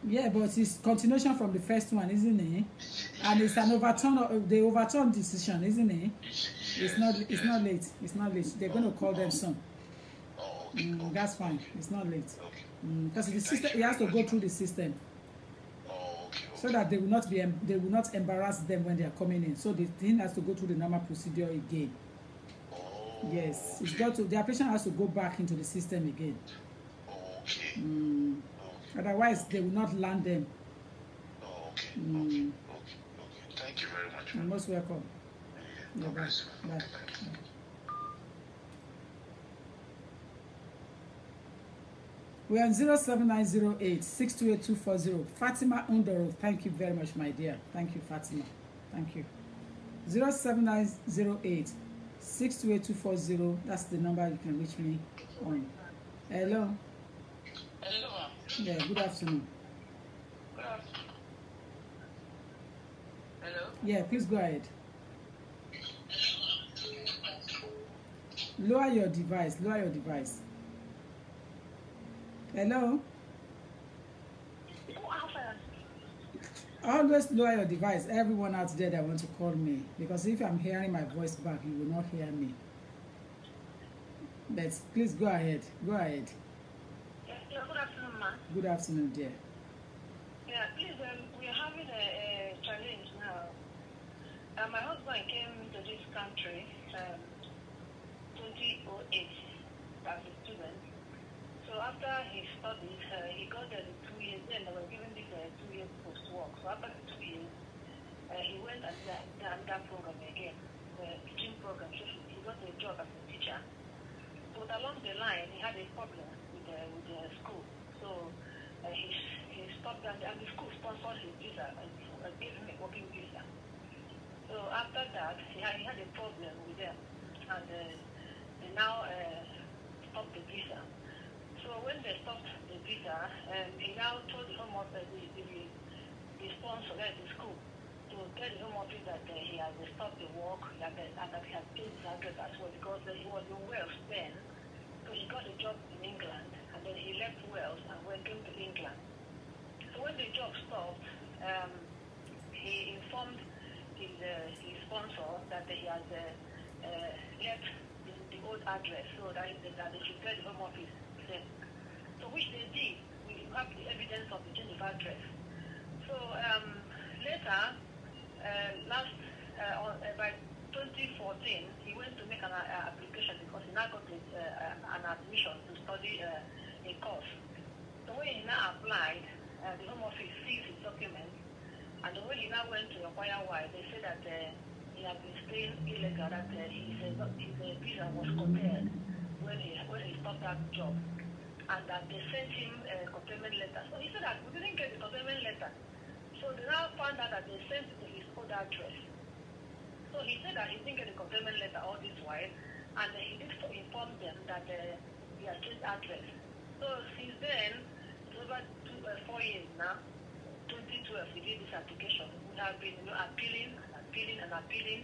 Yeah, but it's continuation from the first one, isn't it? Yes. And it's an overturn. They overturned decision, isn't it? Yes. It's not late. It's not late. They're going to call them soon. Oh, okay. That's fine. It's not late. Okay. Because the system, it has to go through the system. Oh, okay. So that they will not embarrass them when they are coming in. So the thing has to go through the normal procedure again. Oh, Yes, okay. it's got to. The application has to go back into the system again. Okay. Okay. Otherwise, they will not land them. Oh, okay. Okay. Thank you very much. You're most welcome. Yeah, Bye. Bye. Bye. We are on 07908 628240. Fatima Undoro, thank you very much, my dear. Thank you, Fatima. Thank you. 07908 628240. That's the number you can reach me on. Hello. Hello. Yeah, good afternoon. Good afternoon. Hello. Yeah, please go ahead. Lower your device. Lower your device. Hello. Always lower your device. Everyone out there that want to call me, because if I'm hearing my voice back, you will not hear me. But please go ahead. Go ahead. Yeah, good afternoon, ma. Good afternoon, dear. Yeah, please, we are having a challenge now. My husband came to this country 2008 as a student. So after he studied, he got the 2 years, then they were given this 2 years post-work. So after the 2 years, he went and done that program again, the teaching program. So he got a job as a teacher. But along the line, he had a problem with the school. So he stopped that, and the school sponsored his visa and gave him a working visa. So after that, he had a problem with them, and they now stopped the visa. So when they stopped the visa, he now told the Home Office, the sponsor at the school, to tell the Home Office that he has stopped the work and that he has changed his address as well, because he was in Wales then. So he got a job in England, and then he left Wales and came to England. So when the job stopped, he informed his sponsor that he has left the old address, so that they should tell the Home Office. So which they did. We have the evidence of the change of address. So later, by 2014, he went to make an application because he now got an admission to study a course. So when he now applied, the Home Office seized his documents, and when he now went to inquire why, they said that he he had been staying illegal, that his visa was curtailed when he stopped that job, and that they sent him a containment letter. So he said that we didn't get the containment letter. So they now found out that they sent it to his old address. So he said that he didn't get the containment letter all this while, and he did inform them that he has changed address. So since then, it's over 4 years now. 2012, we did this application. We have been appealing and appealing and appealing.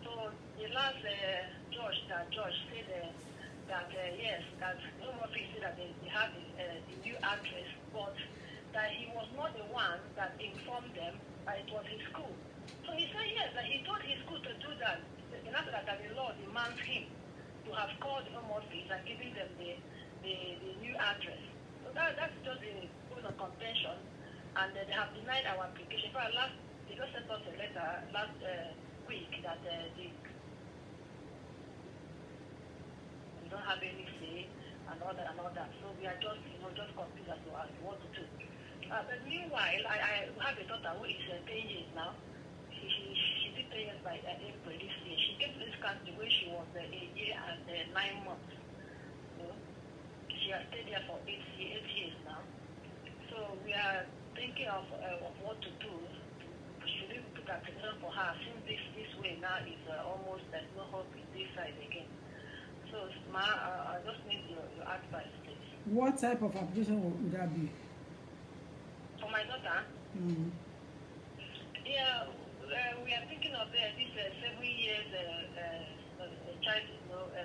So the last judge said that yes, that Home Office said that they have the new address, but that he was not the one that informed them that it was his school. So he said yes, that he told his school to do that. And after that, the law demands him to have called the Home Office and given them the new address. So that's just a point of contention, and they have denied our application. For they just sent us a letter last week that they don't have any say and all that. So we are just confused as to what to do. But meanwhile, I have a daughter who is 10 years now. She did 10 years by April this year. She came to this country when she was a year and 9 months. She has stayed here for 8 years now. So we are thinking of what to do. Should we put application for her? Since this way now is almost, there's no hope in this side again. So, Ma, I just need your advice, please. What type of application would that be? For my daughter? Mm-hmm. Yeah, we are thinking of this 7 years child,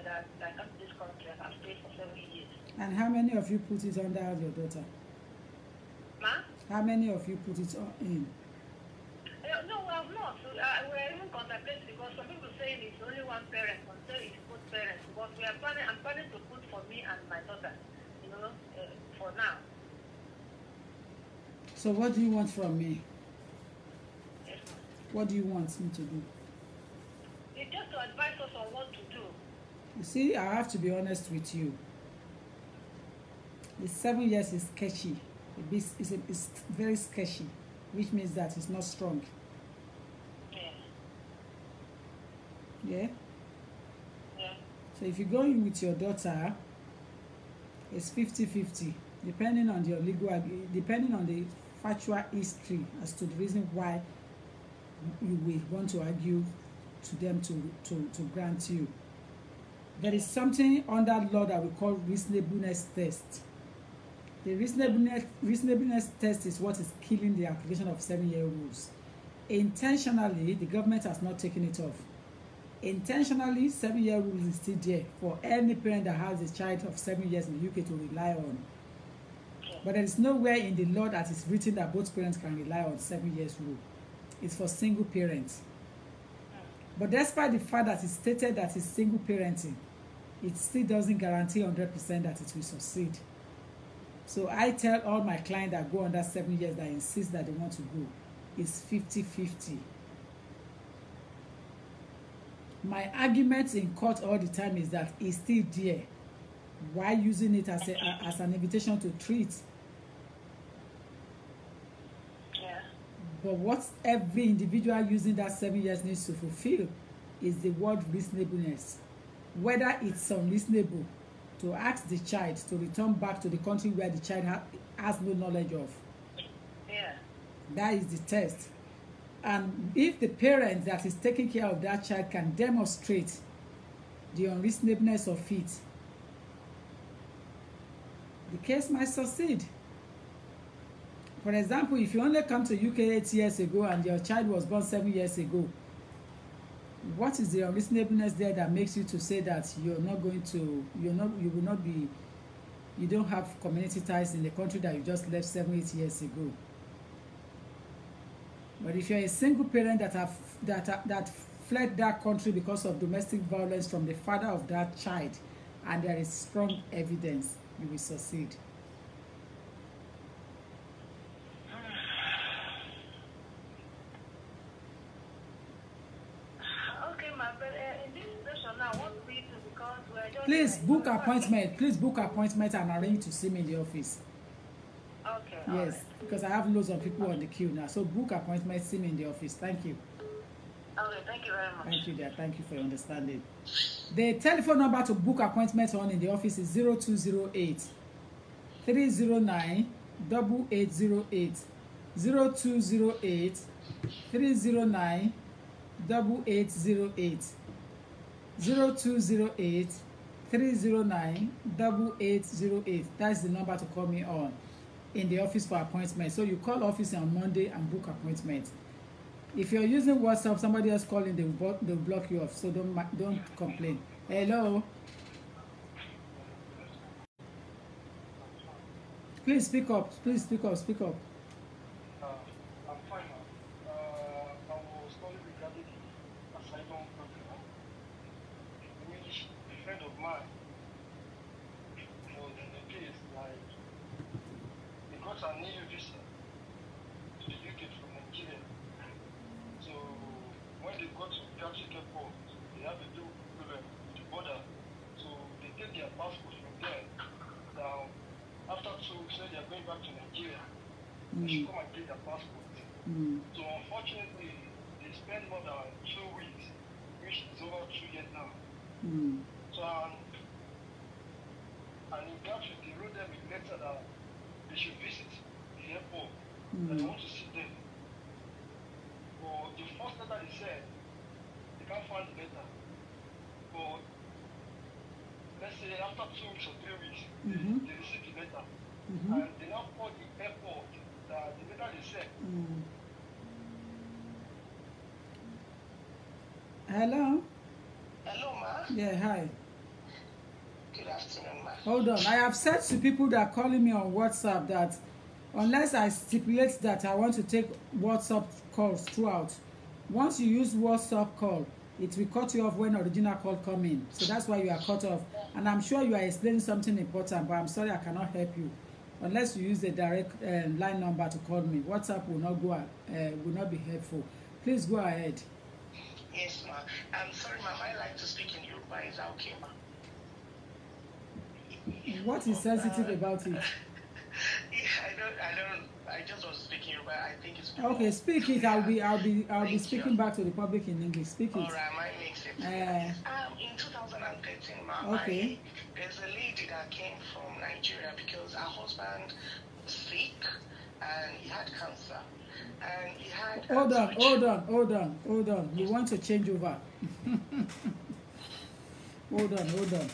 that comes to this country and has stayed for 7 years. And how many of you put it under your daughter? Ma? How many of you put it in? No, we have not. So, we are even contemplating, because some people say it's only one parent, some say it's both parents. But I'm planning to put for me and my daughter, for now. So what do you want from me? Yes, ma'am. What do you want me to do? It's just to advise us on what to do. You see, I have to be honest with you. The 7 years is sketchy. It's very sketchy, which means that it's not strong. Yeah? Yeah. So if you go in with your daughter, it's 50-50, depending on your depending on the factual history as to the reason why you will want to argue to them to grant you. There is something under law that we call reasonableness test. The reasonableness test is what is killing the application of 7-year rules. Intentionally, the government has not taken it off. Intentionally, 7-year rules is still there for any parent that has a child of 7 years in the UK to rely on. But there is nowhere in the law that is written that both parents can rely on 7 years rule. It's for single parents. But despite the fact that it's stated that it's single parenting, it still doesn't guarantee 100% that it will succeed. So I tell all my clients that go under 7 years that insist that they want to go, it's 50-50. My argument in court all the time is that it's still there. Why using it as an invitation to treat? Yeah. But what every individual using that 7 years needs to fulfill is the word reasonableness. Whether it's unreasonable to ask the child to return back to the country where the child has no knowledge of. Yeah. That is the test. And if the parent that is taking care of that child can demonstrate the unreasonableness of it, the case might succeed. For example, if you only come to UK 8 years ago and your child was born 7 years ago, what is the unreasonableness there that makes you to say that you don't have community ties in the country that you just left 7-8 years ago? But if you're a single parent that fled that country because of domestic violence from the father of that child, and there is strong evidence, you will succeed. Okay, ma, but in this situation now, what do we do? Because we're just... Please book appointment. Please book appointment and arrange to see me in the office. Okay. Yes, because I have loads of people on the queue now. So book appointment, see me in the office. Thank you. Okay, thank you very much. Thank you, dear. Thank you for your understanding. The telephone number to book appointments on in the office is 0208 309 8808. 0208 309 8808. 0208 309 8808. That's the number to call me on in the office for appointment. So you call office on Monday and book appointment. If you're using WhatsApp, somebody else calling, they'll block you off. So don't complain. Hello. Please speak up. Please speak up. Speak up. I'm fine now. I was calling regarding the Asylum program, which a friend of mine was in the case, like, they got an EU visa to the UK from Nigeria. So when they got to Gatwick Airport, they have a little problem with the border. So they take their passport from there. Now, after 2 weeks, they are going back to Nigeria. They should come and get their passport. So unfortunately, they spend more than 2 weeks, which is over 2 years now. So and in Gatwick, they wrote them a letter that they should visit the airport. That they want to see them. But the first letter they said, they can't find the letter. But let's say after 2 weeks or 3 weeks, they received the letter. And they now called the airport that the letter they sent. Hello. Hello, ma. Yeah, hi. Good afternoon, ma. Hold on. I have said to people that are calling me on WhatsApp that unless I stipulate that I want to take WhatsApp calls throughout, once you use WhatsApp call, it will cut you off when original call come in. So that's why you are cut off. And I'm sure you are explaining something important, but I'm sorry I cannot help you unless you use the direct line number to call me. WhatsApp will not be helpful. Please go ahead. Yes, ma. I'm sorry, ma. I like to speak in Yoruba. Is that okay, ma? What is sensitive about it? I just was speaking Yoruba. I think it's okay. Speak it. I'll be speaking back to the public in English. Speak it. All right, my makes it. In 2013, ma. Okay. There's a lady that came from Nigeria because her husband was sick and he had cancer and he had. Hold on. You want to change over? Hold on.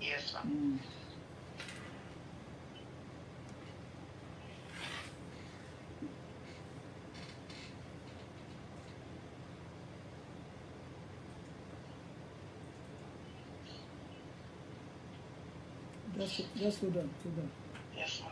Yes, ma'am. Just hold on. Yes, ma'am.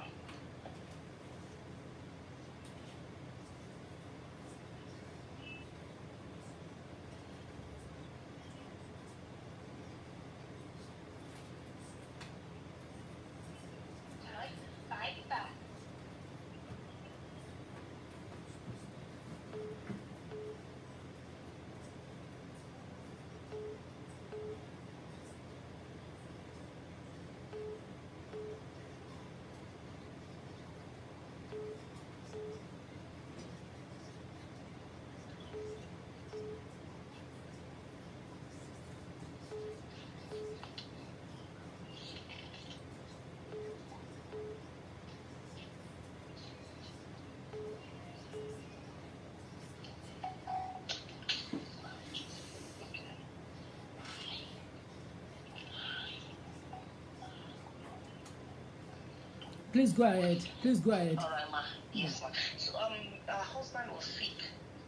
Please go ahead. All right, ma. Yes, ma. So, her husband was sick.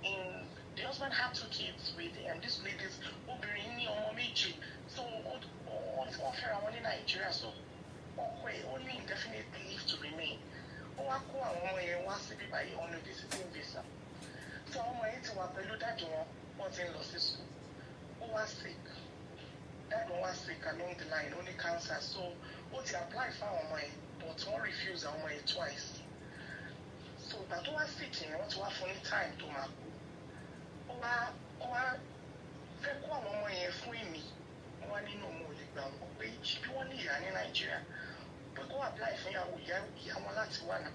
The husband had 2 kids with this lady's obìnrin ọmọ méjì. So, ó fẹ́ra wọn ní Nigeria. So, ọkọ ẹ̀ ó ní indefinite leave to remain. Ó wá kó àwọn ọmọ yẹn wá síbí báyìí on a visiting visa. So, àwọn ọmọ yẹn ti wà pẹ̀lú dáàdì wọn, wọ́n ti ń lọ sí school. Ó wá sick. Dáàdì wọn wá sick along the line, ó ní cancer. So, ó ti apply fún àwọn ọmọ yẹn. But wọ́n refuse àwọn ọmọ yẹn twice. So ìgbà tó wá sick yẹn wọ́n ti wá fún ní time tó máa kú. Ó wá fẹ́ kó àwọn ọmọ yẹn fún èmi. Wọ́n wá nínú ọmọ ò lè gbà wọ́n pé bí wọ́n ní ìyá ní Nàìjíríà. Pé kó apply fún ìyá wọn láti wà náà.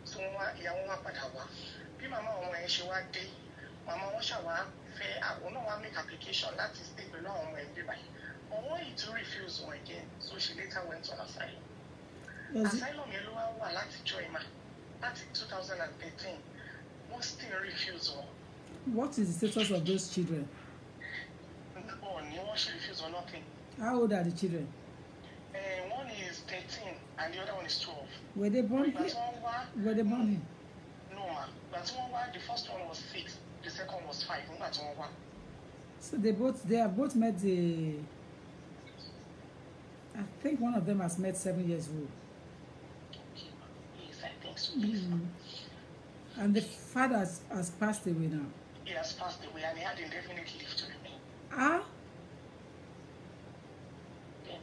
So ìyá wọn wá padà wá. Bí màmá ọmọ yẹn ṣe wá dé, màmá wọn ṣàwá fẹ́ àwọn náà wá make application láti stay pẹ̀lú àwọn ọmọ ẹgbẹ́ báyìí. But wọ́n yìí to refuse wọn again, so she later went on asylum. Asylum yẹn ló wá wà láti join ma láti 2013. Wọ́n still refuse wọn. What is the status of those children? Oh, no one should refuse or nothing. How old are the children? One is 13 and the other one is 12. Were they born here? Were they born here? No, ma. But the first one was 6, the second was 5. So they have both met the. I think one of them has met 7 years old. Okay, yes, I think so. And the father has passed away now. He has passed away and he had indefinite leave to remain. Ah? Yeah.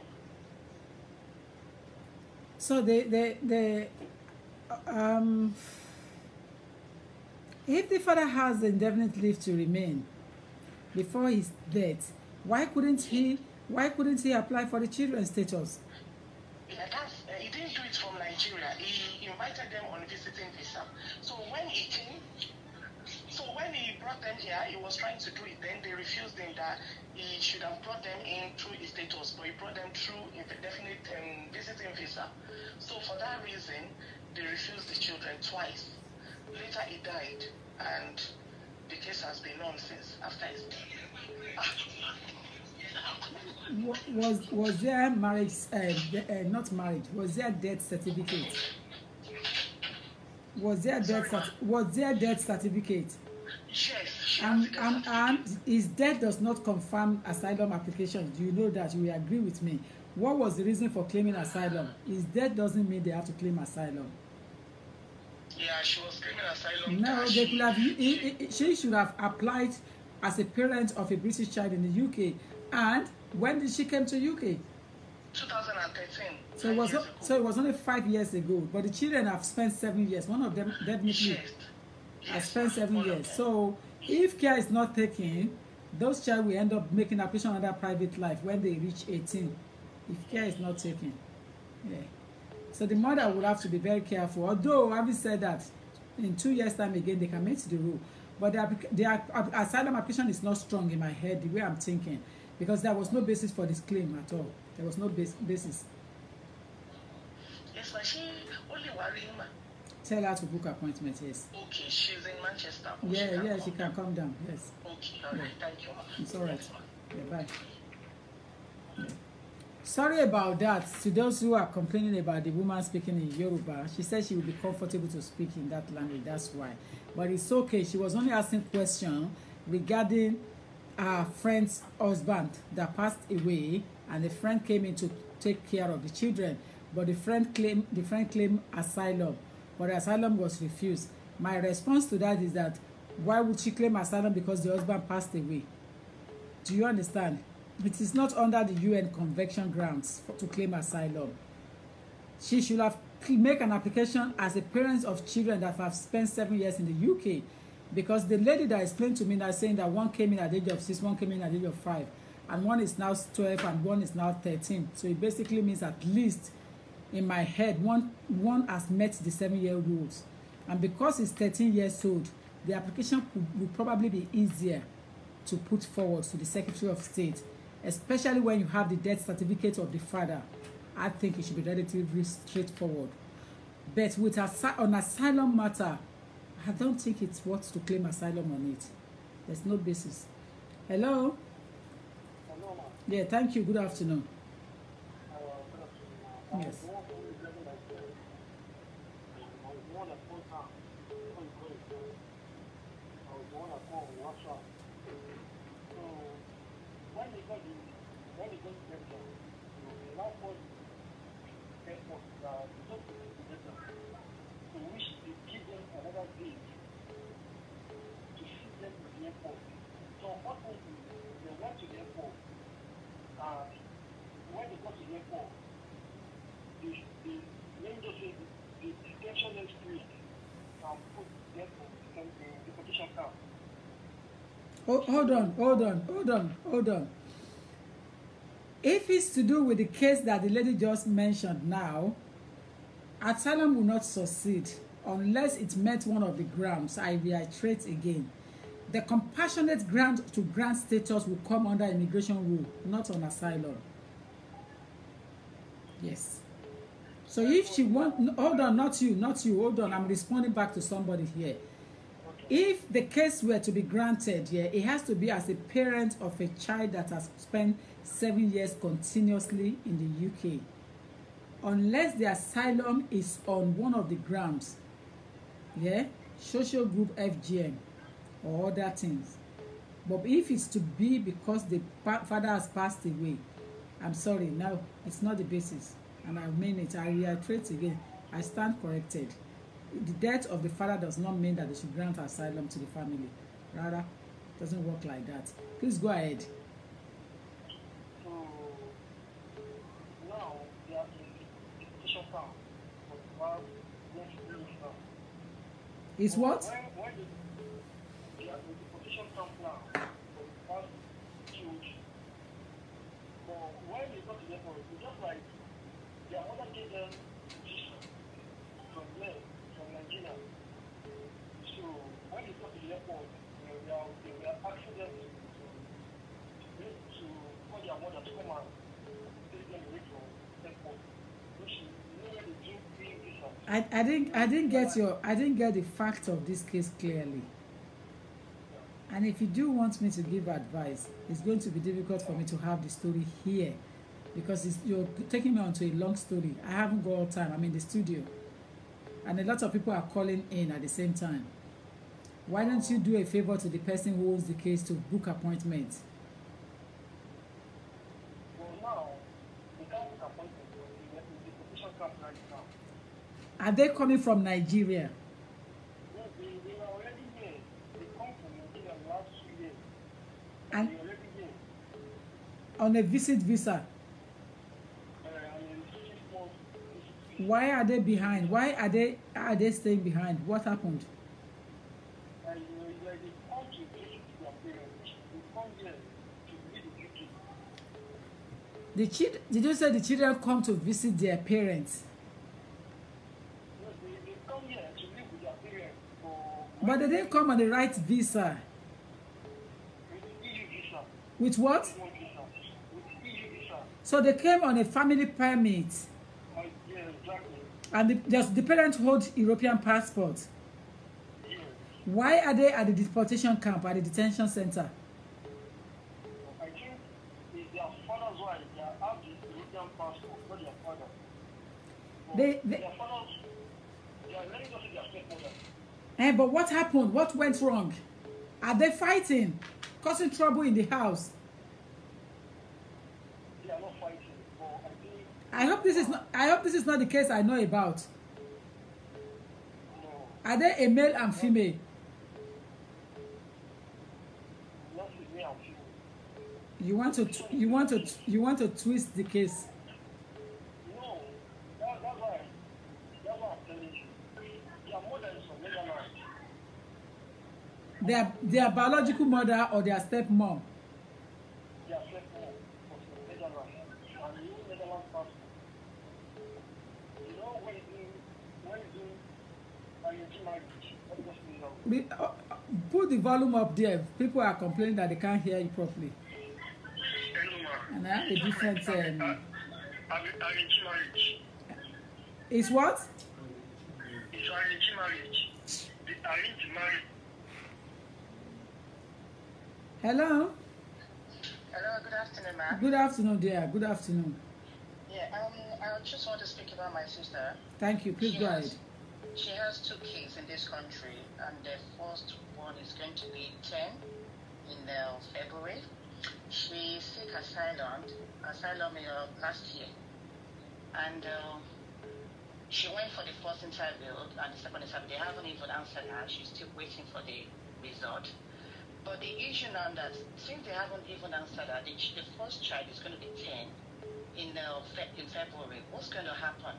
So if the father has indefinite leave to remain before his death, why couldn't he apply for the children's status? Yeah, he didn't do it from Nigeria. He invited them on visiting visa. So when he brought them here, he was trying to do it. Then they refused him that he should have brought them in through his status, but he brought them through indefinite visiting visa. So for that reason, they refused the children twice. Later he died, and the case has been on since after his death. Was there marriage? Not marriage. Was there death certificate? Was there death certificate? Yes. And his death does not confirm asylum application. Do you know that? You will agree with me. What was the reason for claiming asylum? His death doesn't mean they have to claim asylum. Yeah, she was claiming asylum. No, they could have. She should have applied as a parent of a British child in the UK. And when did she come to UK? 2013. So it was only 5 years ago. But the children have spent 7 years. One of them definitely has spent 7 years. So if care is not taken, those children will end up making application under private life when they reach 18. If care is not taken. Yeah. So the mother will have to be very careful. Although, having said that, in 2 years' time again, they can meet the rule. But the asylum application is not strong in my head, the way I'm thinking. Because there was no basis for this claim at all. There was no basis. Yes, but she only worrying. Tell her to book appointment, yes. Okay, she's in Manchester. Yeah, she can come down, yes. Okay, all right, thank you. It's all right. Yeah, bye. Yeah. Sorry about that. To those who are complaining about the woman speaking in Yoruba, she said she would be comfortable to speak in that language, that's why. But it's okay. She was only asking questions regarding her friend's husband that passed away, and the friend came in to take care of the children. But the friend claimed asylum, but the asylum was refused. My response to that is that why would she claim asylum because the husband passed away? Do you understand? It is not under the UN Convention grounds to claim asylum. She should have made an application as a parent of children that have spent 7 years in the UK, because the lady that explained to me that saying that one came in at the age of 6, one came in at the age of 5, and one is now 12 and one is now 13. So it basically means at least in my head one has met the 7-year rules, and because he's 13 years old, the application will probably be easier to put forward to the Secretary of State, especially when you have the death certificate of the father. I think it should be relatively straightforward. But with an asylum matter, I don't think it's worth to claim asylum on it. There's no basis. Hello? Hello, ma'am. Yeah, thank you. Good afternoon. Yes. Oh, hold on. If it's to do with the case that the lady just mentioned now, asylum will not succeed unless it met one of the grounds. I reiterate again. The compassionate grant to grant status will come under immigration rule, not on asylum. Yes. So if she want, hold on, not you, hold on, I'm responding back to somebody here. If the case were to be granted, yeah, it has to be as a parent of a child that has spent 7 years continuously in the UK. Unless the asylum is on one of the grounds, yeah, social group FGM or other things. But if it's to be because the father has passed away, I'm sorry, no, it's not the basis. And I mean it, I reiterate again, I stand corrected. The death of the father does not mean that they should grant asylum to the family. Rather, it doesn't work like that. Please go ahead. So now they are in the petition camp for the past now. Is what? When they are in the petition camp now for the past 2 weeks. But when they got to the airport, it's just like their mother gave them petition from there. Nigeria. So when you go to the airport, they are asking them to call their mother to come and take them away from the airport. Which where they do being visa. I didn't get the fact of this case clearly. And if you do want me to give advice, it's going to be difficult for me to have the story here because you're taking me onto a long story. I haven't got all time. I'm in the studio. And a lot of people are calling in at the same time. Why don't you do a favor to the person who owns the case to book appointments? Well, now, they can't book appointments. The petition camp right now. Are they coming from Nigeria? Yes, they are already here. They come from Nigeria the last 2 years. And they are already here. On a visit visa? Why are they behind? Why are they staying behind? What happened? They come to visit their parents. They come here to visit the UK. Did you say the children come to visit their parents? Yes, they come here to live with their parents. But they didn't come on the right visa. With EU visa. With what? With EU visa. So they came on a family permit. Yeah, exactly. And the parents hold European passports. Yes. Why are they at the deportation camp, at the detention center? I think it's their father's wife. They have the European passport, not their father. Their fathers, they are letting us see their stepmother. But what happened? What went wrong? Are they fighting? Causing trouble in the house? They are not fighting. But I hope this is not the case I know about. No. Are they a male and female? Not a male and female. You want to twist the case. No. That's why I'm telling you. Their mother is from Netherlands. Their biological mother or their stepmom? Their stepmom was from Netherlands. And the new Netherlands passport. You know when you do IUD marriage, what does it mean? Put the volume up there. People are complaining that they can't hear you properly. Hello, ma. And I have a different. Arranged marriage. It's what? It's arranged marriage. The arranged marriage. Hello. Hello, good afternoon, ma'am. Good afternoon, dear. Good afternoon. Yeah, I just want to speak about my sister. Thank you. Please go ahead. She has 2 kids in this country, and the first one is going to be 10 in February. She seek asylum last year, and she went for the first interview and the second interview. They haven't even answered her. She's still waiting for the result. But the issue now that since they haven't even answered her, the first child is going to be 10 in February. What's going to happen?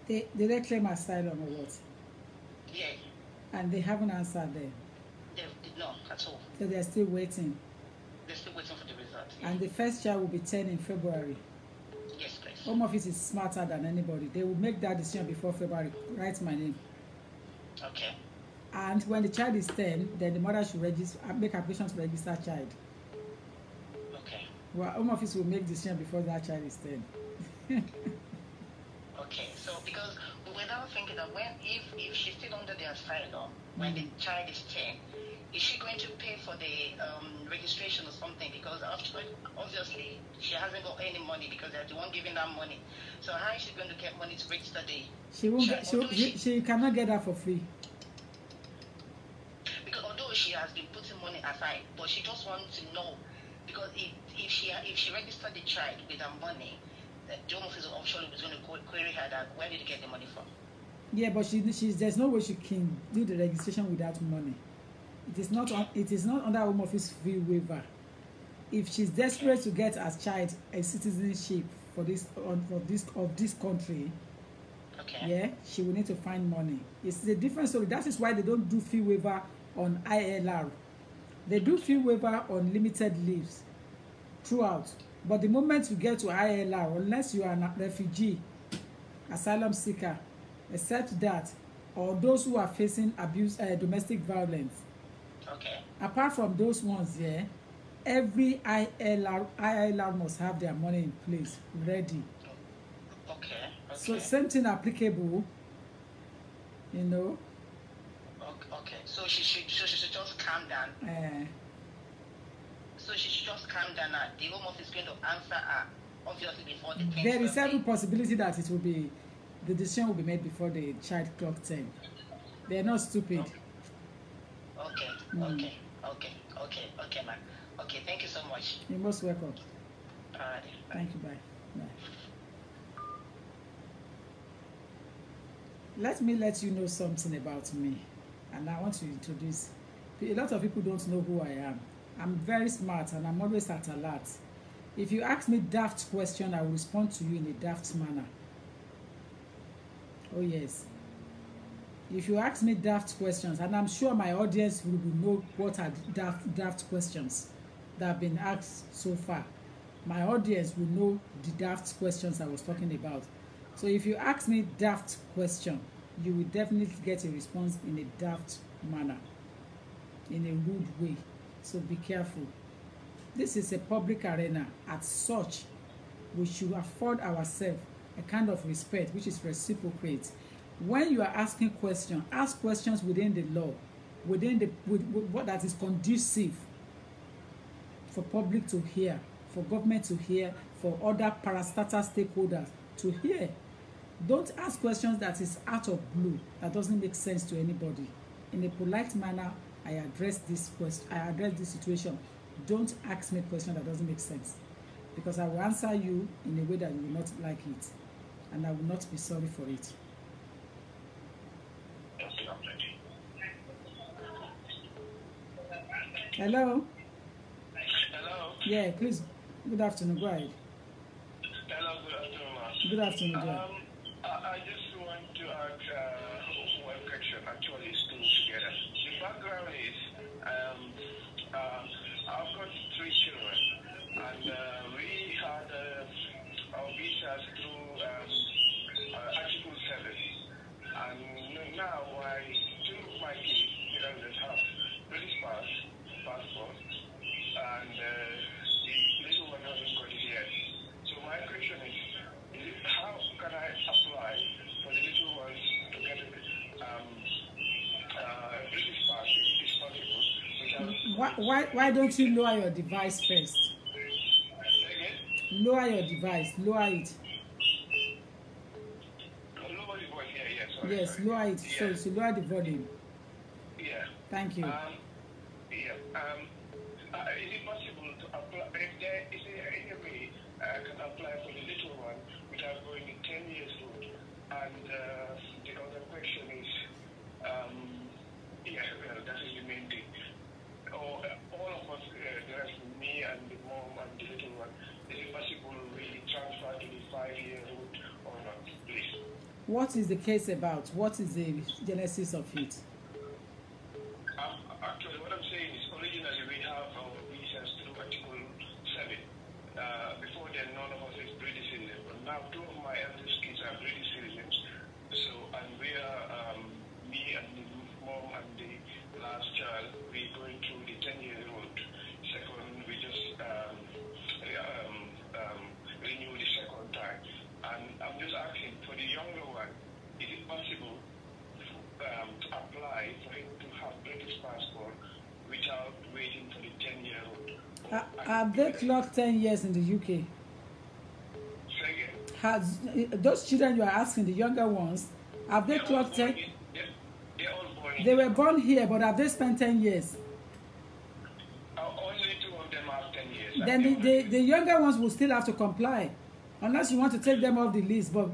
Did they claim asylum or what? Yeah. And they haven't answered them? They did not at all. So they're still waiting? They're still waiting for the result. Yeah. And the first child will be 10 in February? Yes, please. Home Office is smarter than anybody. They will make that decision before February. Write my name. Okay. And when the child is 10, then the mother should register, make application to register child. Okay. Well, Home Office will make decision before that child is 10. Okay, so because we were now thinking that if she's still under the asylum, when the child is 10, is she going to pay for the registration or something? Because obviously she hasn't got any money because they're the one giving her money. So how is she going to get money to register the? She won't get. She cannot get that for free. Because although she has been putting money aside, but she just wants to know, because if she registered the child with her money, the Home Office officially was going to query her that where did you get the money from? Yeah, but there's no way she can do the registration without money. It is not under Home Office fee waiver. If she's desperate to get as child a citizenship of this country, okay, yeah, she will need to find money. It's a different story. That is why they don't do fee waiver on ILR. They do fee waiver on limited leaves throughout. But the moment you get to ILR, unless you are a refugee, asylum seeker, except that, or those who are facing abuse, domestic violence. Okay. Apart from those ones, yeah, every ILR must have their money in place, ready. Okay. So same thing applicable, you know. Okay. So she should just calm down. So she should just calm down. The Home Office is going to answer her obviously before the 10th. There is every possibility that the decision will be made before the child clock 10. They are not stupid. Okay, ma'am. Okay, thank you so much. You're most welcome. All right. Thank you, bye. Let me let you know something about me, and I want to introduce. A lot of people don't know who I am. I'm very smart and I'm always at alert. If you ask me daft question, I will respond to you in a daft manner. Oh yes. If you ask me daft questions, and I'm sure my audience will know what are daft questions that have been asked so far. My audience will know the daft questions I was talking about. So if you ask me daft question, you will definitely get a response in a daft manner, in a rude way. So be careful. This is a public arena. As such, we should afford ourselves a kind of respect which is reciprocate. When you are asking questions, ask questions within the law, with what that is conducive for public to hear, for government to hear, for other parastatal stakeholders to hear. Don't ask questions that is out of blue, that doesn't make sense to anybody. In a polite manner, I address this situation. Don't ask me a question that doesn't make sense, because I will answer you in a way that you will not like it, and I will not be sorry for it. Hello? Hello? Yeah, please. Good afternoon. Go ahead. Hello, good afternoon, ma'am. Good afternoon. Go ahead. I just want to ask one question, actually, it's two together. The background is I've got 3 children, and we had our visas through Article 7. And now I two of my kids, have British passport, and the little one hasn't got it yet. So my question is how can I apply for the little ones to get a British passport, if it's possible? Why don't you lower your device first? Lower your device. Lower it. Lower the voice, yeah, sorry. Yes, lower it. Yeah. So lower the volume. Yeah. Thank you. Is it possible to apply? Is there any way I can apply for the little one without going to 10 years old? And the other question is, that is the main thing. All of us, the rest of me and the mom and the little one, is it possible we transfer to the 5-year-old or not, please? What is the case about? What is the genesis of it? Actually, what I'm saying is originally we have our visas through Article 7. Before then, none of us is British citizens. But now 2 of my eldest kids are British citizens. So, and we are, me and the mom and the while we're going through the 10-year road. Second, we just renew the second time. And I'm just asking for the younger one, is it possible to apply for him to have British passport without waiting for the 10-year road? Have they clocked 10 years in the UK? Say again? Has those children you are asking, the younger ones, have they clocked 10? They're all born in They were born here, but have they spent 10 years? Only 2 of them have 10 years. Then the younger ones will still have to comply, unless you want to take them off the list. But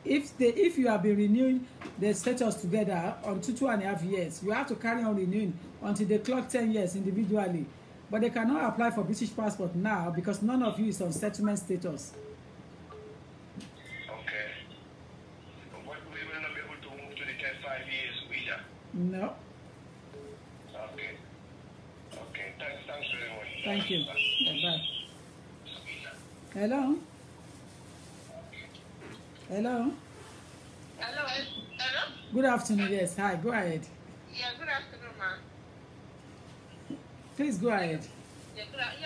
if you have been renewing their status together until 2.5 years, you have to carry on renewing until they clock 10 years individually. But they cannot apply for British passport now because none of you is on settlement status. Okay. But we will not be able to move to the 5 years either. No. Okay. Okay. Thanks very much. Thank you. Bye. Hello. Hello. Hello. Hello. Good afternoon. Yes. Hi. Go ahead. Yeah. Good afternoon, ma. Please go ahead. Yeah.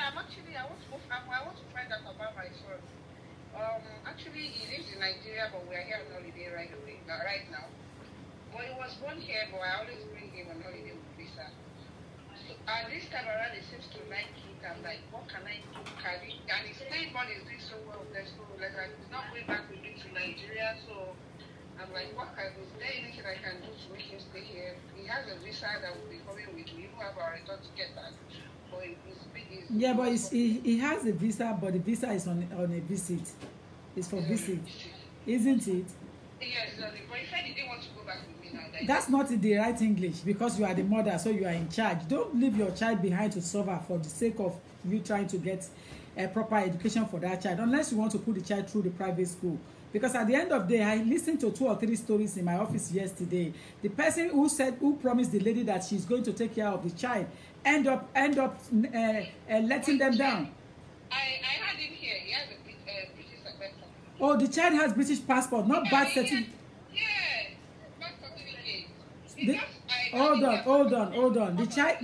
I'm actually. I want to find out about my son. Actually, he lives in Nigeria, but we are here on holiday right now. But he was born here, but I always bring him on holiday with visa. So, this time around, he seems to like it. I'm like, what can I do? And his neighbor is doing so well. There's no, like, he's not going back with me to Nigeria, so I'm like, is there anything I can do to make him stay here? He has a visa that will be coming with me. We don't have our return ticket back. But yeah, but he has a visa, but the visa is on a visit. It's for visit, isn't it? Yes, but he said he didn't want to go back with me now. That's not in the right English because you are the mother, so you are in charge. Don't leave your child behind to suffer for the sake of you trying to get a proper education for that child, unless you want to put the child through the private school. Because at the end of the day, I listened to 2 or 3 stories in my office yesterday. The person who promised the lady that she's going to take care of the child end up letting them down. I had him here. He has a British passport. Oh, the child has British passport, not birth certificate. Yeah, birth certificate. Hold on.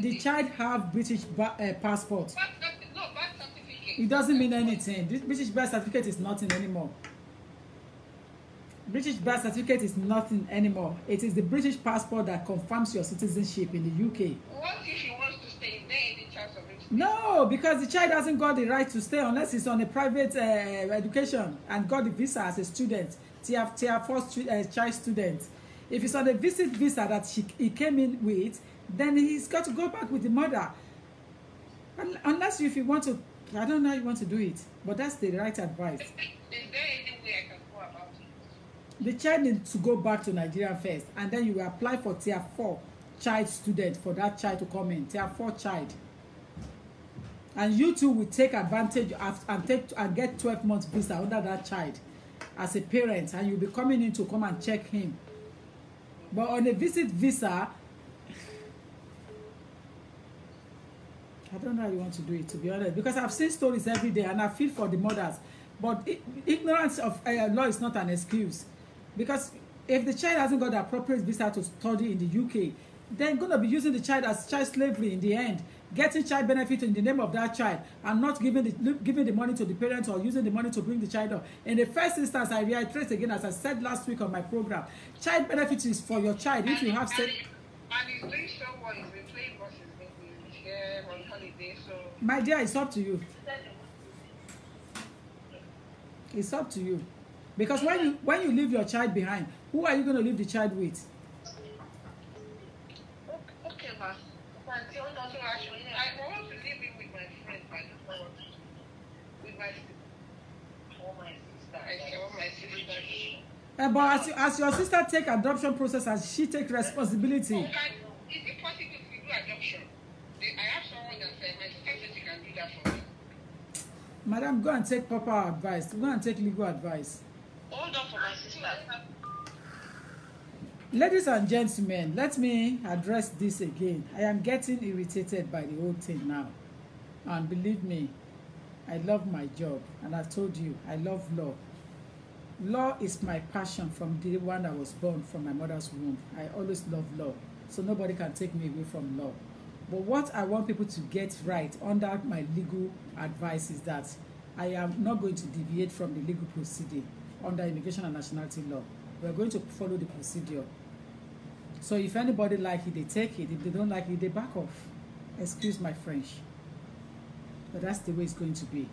The child have British passport. No, birth certificate. It doesn't mean anything. This British birth certificate is nothing anymore. British birth certificate is nothing anymore. It is the British passport that confirms your citizenship in the UK. What if he wants to stay? Is there any chance of him staying? No, because the child hasn't got the right to stay unless he's on a private education and got the visa as a student, tier 4 child student. If he's on a visit visa that he came in with, then he's got to go back with the mother. Unless if you want to, I don't know how you want to do it, but that's the right advice. Is there any way I can go about it? The child needs to go back to Nigeria first, and then you will apply for tier 4 child student for that child to come in, tier 4 child. And you too will take advantage of and get 12 months visa under that child as a parent, and you'll be coming in to come and check him. But on a visit visa, I don't know how you want to do it, to be honest, because I've seen stories every day and I feel for the mothers. But ignorance of law is not an excuse. Because if the child hasn't got the appropriate visa to study in the UK, they're going to be using the child as child slavery in the end, getting child benefit in the name of that child and not giving the money to the parents or using the money to bring the child up. In the first instance, I reiterate again, as I said last week on my program, child benefit is for your child. If you have said, and he's doing so well, he's been playing buses, he's here on holiday, so... My dear, it's up to you. It's up to you. Because when you leave your child behind, who are you going to leave the child with? Okay, ma. I want to leave him with my friend, with my sister. But as your sister take adoption process, as she take responsibility. Is it possible to do adoption? I have someone that said my sister said she can do that for me. Madam, go and take proper advice. Go and take legal advice. Hold on for my sister. Ladies and gentlemen, let me address this again. I am getting irritated by the whole thing now. And believe me, I love my job. And I've told you, I love law. Law is my passion from the one I was born from my mother's womb. I always love law. So nobody can take me away from law. But what I want people to get right under my legal advice is that I am not going to deviate from the legal procedure under immigration and nationality law. We are going to follow the procedure. So if anybody like it, they take it. If they don't like it, they back off. Excuse my French. But that's the way it's going to be.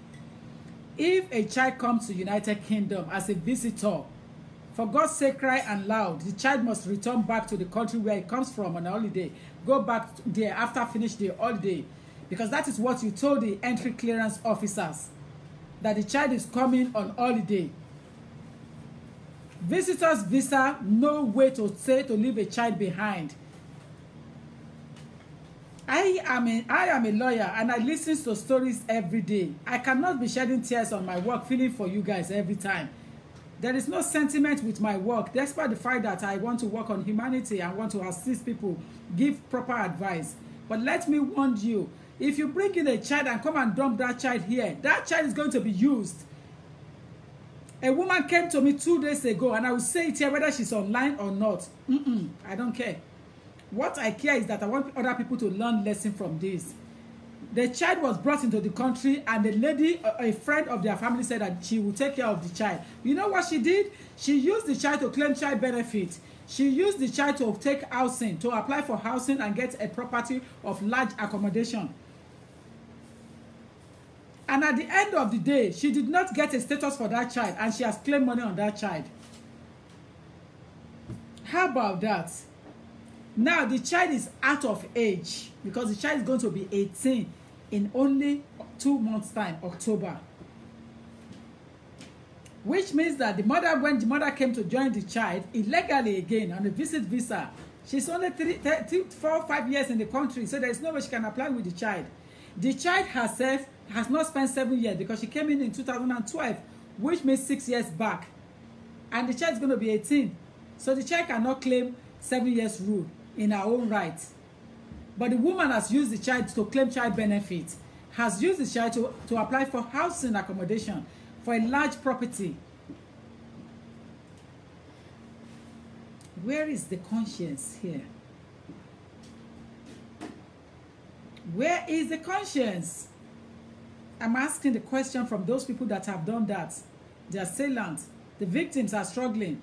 If a child comes to United Kingdom as a visitor, for God's sake, cry and loud. The child must return back to the country where it comes from on a holiday. Go back there after finish the holiday. Because that is what you told the entry clearance officers. That the child is coming on holiday. Visitors visa, no way to say to leave a child behind. I am a lawyer and I listen to stories every day. I cannot be shedding tears on my work, feeling for you guys every time. There is no sentiment with my work, despite the fact that I want to work on humanity and want to assist people, give proper advice. But let me warn you, if you bring in a child and come and dump that child here, that child is going to be used. A woman came to me 2 days ago, and I will say it here whether she's online or not. I don't care. What I care is that I want other people to learn lesson from this. The child was brought into the country, and the lady, a friend of their family, said that she will take care of the child. You know what she did? She used the child to claim child benefit. She used the child to take housing, to apply for housing and get a property of large accommodation. And at the end of the day, she did not get a status for that child, and she has claimed money on that child. How about that? Now, the child is out of age because the child is going to be 18 in only 2 months' time, October. Which means that the mother, when the mother came to join the child illegally again on a visit visa, she's only 4 or 5 years in the country, so there is no way she can apply with the child. The child herself has not spent 7 years because she came in 2012, which means 6 years back. And the child is going to be 18. So the child cannot claim 7 years rule in her own right. But the woman has used the child to claim child benefit, has used the child to apply for housing accommodation for a large property. Where is the conscience here? Where is the conscience? I'm asking the question from those people that have done that. The assailants, the victims are struggling.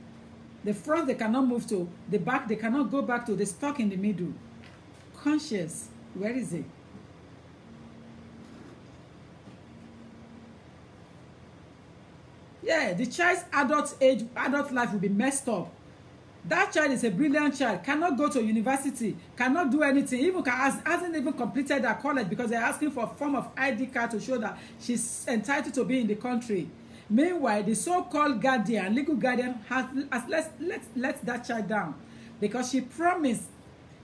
The front they cannot move to, the back they cannot go back to, they're stuck in the middle. Conscience, where is it? Yeah, the child's adult life will be messed up. That child is a brilliant child, cannot go to university, cannot do anything, even hasn't even completed her college because they're asking for a form of ID card to show that she's entitled to be in the country. Meanwhile, the so-called guardian, legal guardian, has let that child down because she promised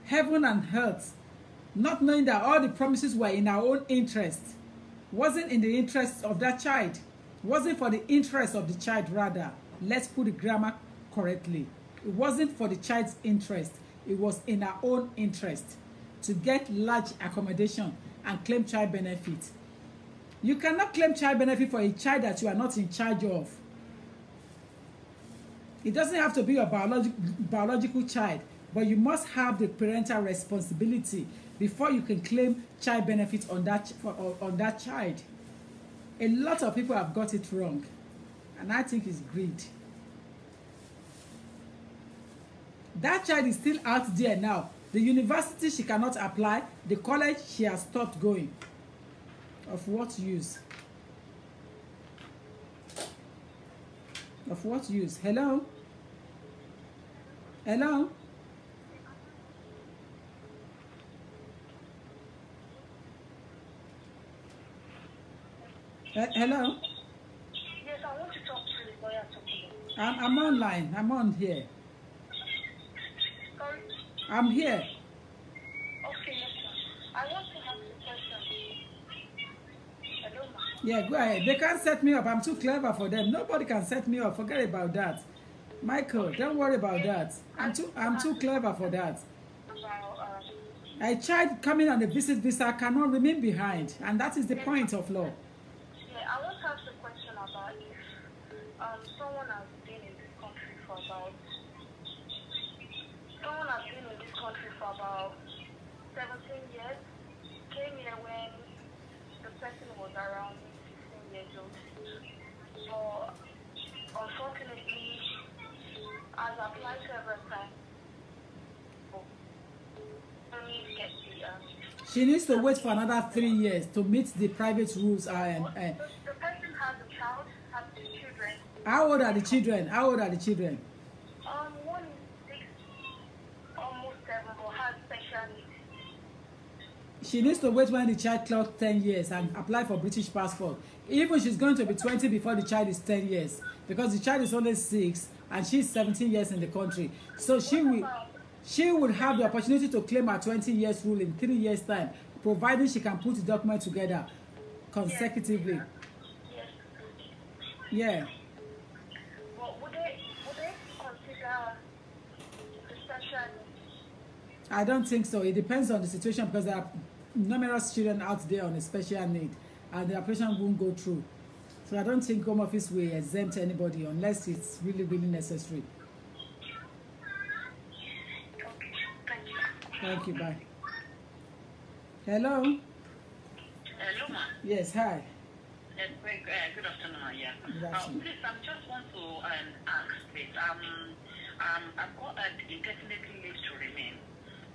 heaven and earth, not knowing that all the promises were in her own interest. Wasn't in the interest of that child. Wasn't for the interest of the child, rather. Let's put the grammar correctly. It wasn't for the child's interest. It was in her own interest to get large accommodation and claim child benefit. You cannot claim child benefit for a child that you are not in charge of. It doesn't have to be your biological child, but you must have the parental responsibility before you can claim child benefit on that child. A lot of people have got it wrong, and I think it's greed. That child is still out there now. The university she cannot apply, the college she has stopped going. Of what use? Of what use? Hello? Hello? Hello? Yes, I want to talk to the lawyer. I'm online. I'm on here. Sorry? I'm here. Okay, yes, sir. I want to ask a question. Hello, ma. Yeah, go ahead. They can't set me up. I'm too clever for them. Nobody can set me up. Forget about that. Michael, don't worry about that. I'm too clever for that. A child coming on a visit visa cannot remain behind, and that is the point of law. Yeah, I want to ask a question about if someone has been in this country for about 17 years, came here when the person was around 16 years old. But unfortunately, as applied several times, only get the She needs to wait for another 3 years to meet the private rules. the person has a child, has 2 children. How old are the children? How old are the children? One is 6, almost 7, but has special needs. She needs to wait when the child clocks 10 years and apply for British passport. Even she's going to be 20 before the child is 10 years, because the child is only 6 and she's 17 years in the country. So she will have the opportunity to claim her 20 years rule in 3 years' time, providing she can put the document together consecutively. Yes. Yeah. But would they consider the special needs? I don't think so. It depends on the situation, because there are numerous children out there on a special need and the application won't go through. So I don't think Home Office will exempt anybody unless it's really, really necessary. Okay, thank you. Thank you. Bye. Hello? Hello, ma. Yes, hi. Good afternoon, yeah. Good afternoon. Please, I just want to ask, please. I've got an indefinite leave to remain,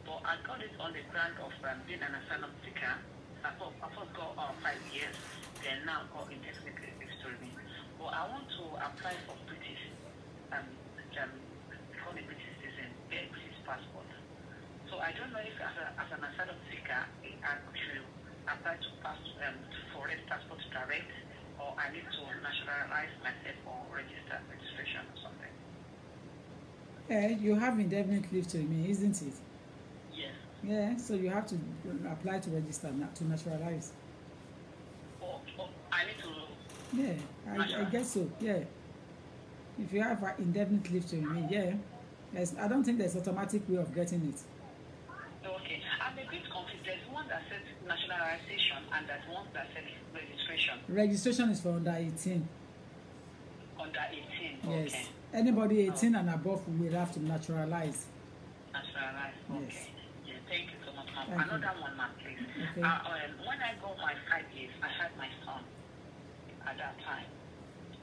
but I got it on the ground of being an asylum seeker. I first got 5 years, then now got indefinite leave to remain. But I want to apply for British, call it British citizen, get a British passport. So I don't know if as an asylum seeker, I should apply to foreign passport direct, or I need to nationalize myself or registration or something. You have indefinite leave to remain, isn't it? Yes. Yeah, so you have to apply to register, to naturalize. Or I need to. Yeah, I guess so. Yeah. If you have indefinite leave to remain, yeah. I don't think there's automatic way of getting it. Okay. I'm a bit confused. There's one that says nationalization and there's one that says registration. Registration is for under 18. Under 18. Yes. Okay. Anybody 18 and above will have to naturalize. Nationalize. Okay. Yes. Yeah, thank you so much, ma'am. Thank you. Another one, ma'am, please. Okay. When I got my 5 years, I had my son at that time,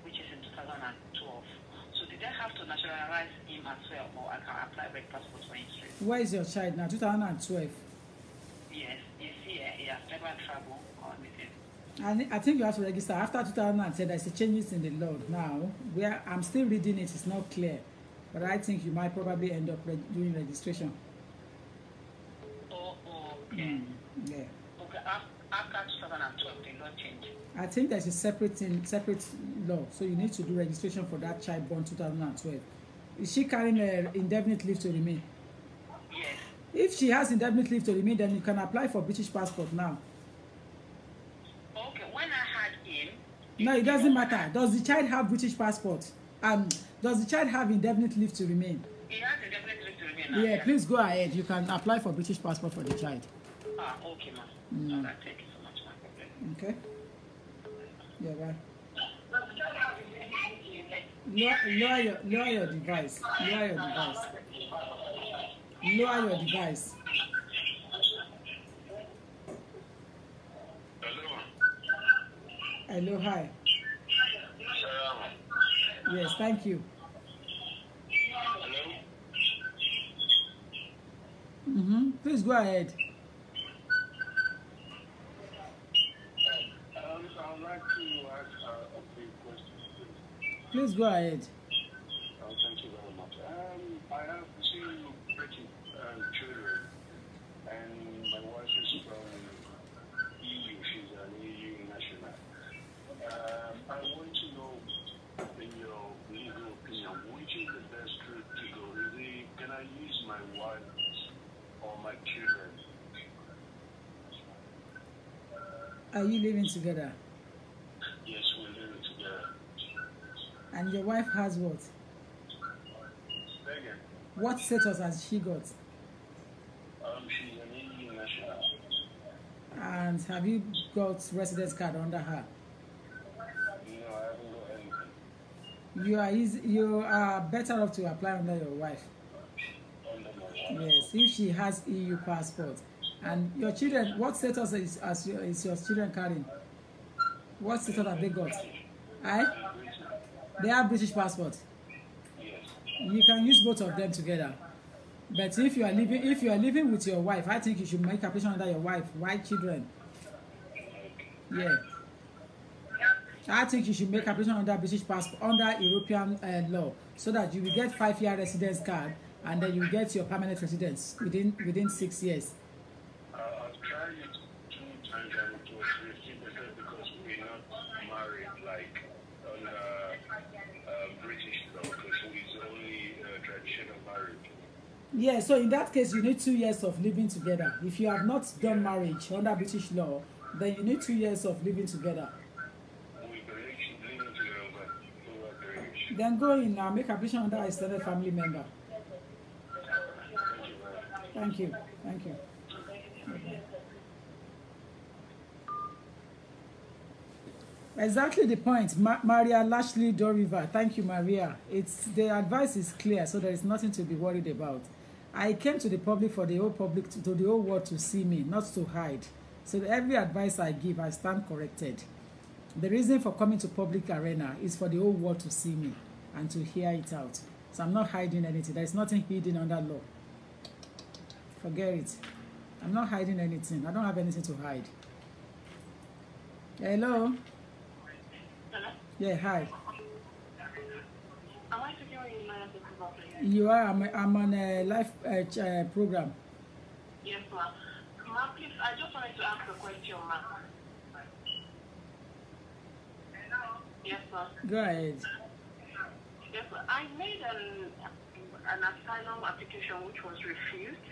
which is in 2012. So did I have to nationalize him as well, or I can apply red passport for him straight? Where is your child now? 2012. Yes, he's here. He has never traveled or anything. And I think you have to register after 2010. There's a changes in the law now. Where I'm still reading it, it's not clear, but I think you might probably end up doing registration. Oh, okay. Yeah. Okay. After 2012, the law changed. I think there's a separate law, so you need to do registration for that child born 2012. Is she carrying indefinite leave to remain? Yes. If she has indefinite leave to remain, then you can apply for British passport now. Okay. When I had him. No, it doesn't matter. Does the child have British passport? Does the child have indefinite leave to remain? He has indefinite leave to remain. Now, Yeah, please go ahead. You can apply for British passport for the child. Okay, ma'am. All right, thank you so much, ma'am. Okay. Yeah, bye. Lower your device. Lower your device. Lower your device. Hello, hi. Yes, thank you. Please go ahead. I'd like to ask a few questions. Please go ahead. Thank you very much. I have 2 British children, and my wife is from EU. She's an EU national. I want to know, in your legal opinion, which is the best route to go? Can I use my wife or my children? Are you living together? Yes, we're living together. And your wife has what? Again, What status has she got? she's an EU national. And have you got residence card under her? No, I haven't got anything. You are better off to apply under your wife. Under my wife. Yes, if she has EU passport And your children, what status is your children carrying? What status have they got? They have British passport. You can use both of them together. But if you are living with your wife, I think you should make application under your wife, white children. Yeah. I think you should make application under British passport, under European law, so that you will get 5-year residence card, and then you will get your permanent residence within 6 years. I've tried it 2 times and it was 50% because we're not married like under British law, because it's only traditional marriage. Yeah, so in that case, you need 2 years of living together. If you have not done marriage under British law, then you need 2 years of living together. Then go in and make application under a extended family member. Thank you. Thank you. Exactly the point. Maria Lashley Doriva. Thank you, Maria. The advice is clear, so there is nothing to be worried about. I came to the public for the whole public, to the whole world to see me, not to hide. So every advice I give, I stand corrected. The reason for coming to public arena is for the whole world to see me and to hear it out. So I'm not hiding anything. There is nothing hidden under law. Forget it. I'm not hiding anything. I don't have anything to hide. Hello? Hello? Yeah, hi. Am I speaking in my office? You are. I'm on a live program. Yes, ma'am. Ma'am, please, I just wanted to ask a question, ma'am. Yes, ma'am. Go ahead. Yes, ma'am. I made an asylum application which was refused.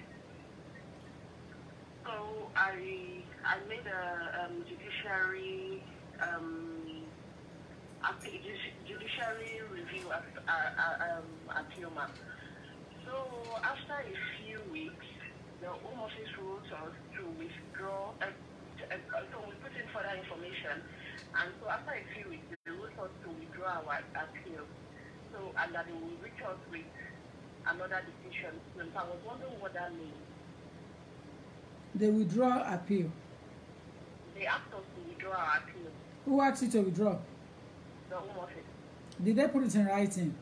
So I made a judiciary review appeal, ma'am. So after a few weeks, the Home Office wrote us to withdraw. So we put in further information, and so after a few weeks, they wrote us to withdraw our appeal. So and that they will reach us with another decision. So I was wondering what that means. They withdraw appeal. They asked us to withdraw our appeal. Who asked you to withdraw? The Home Office. Did they put it in writing?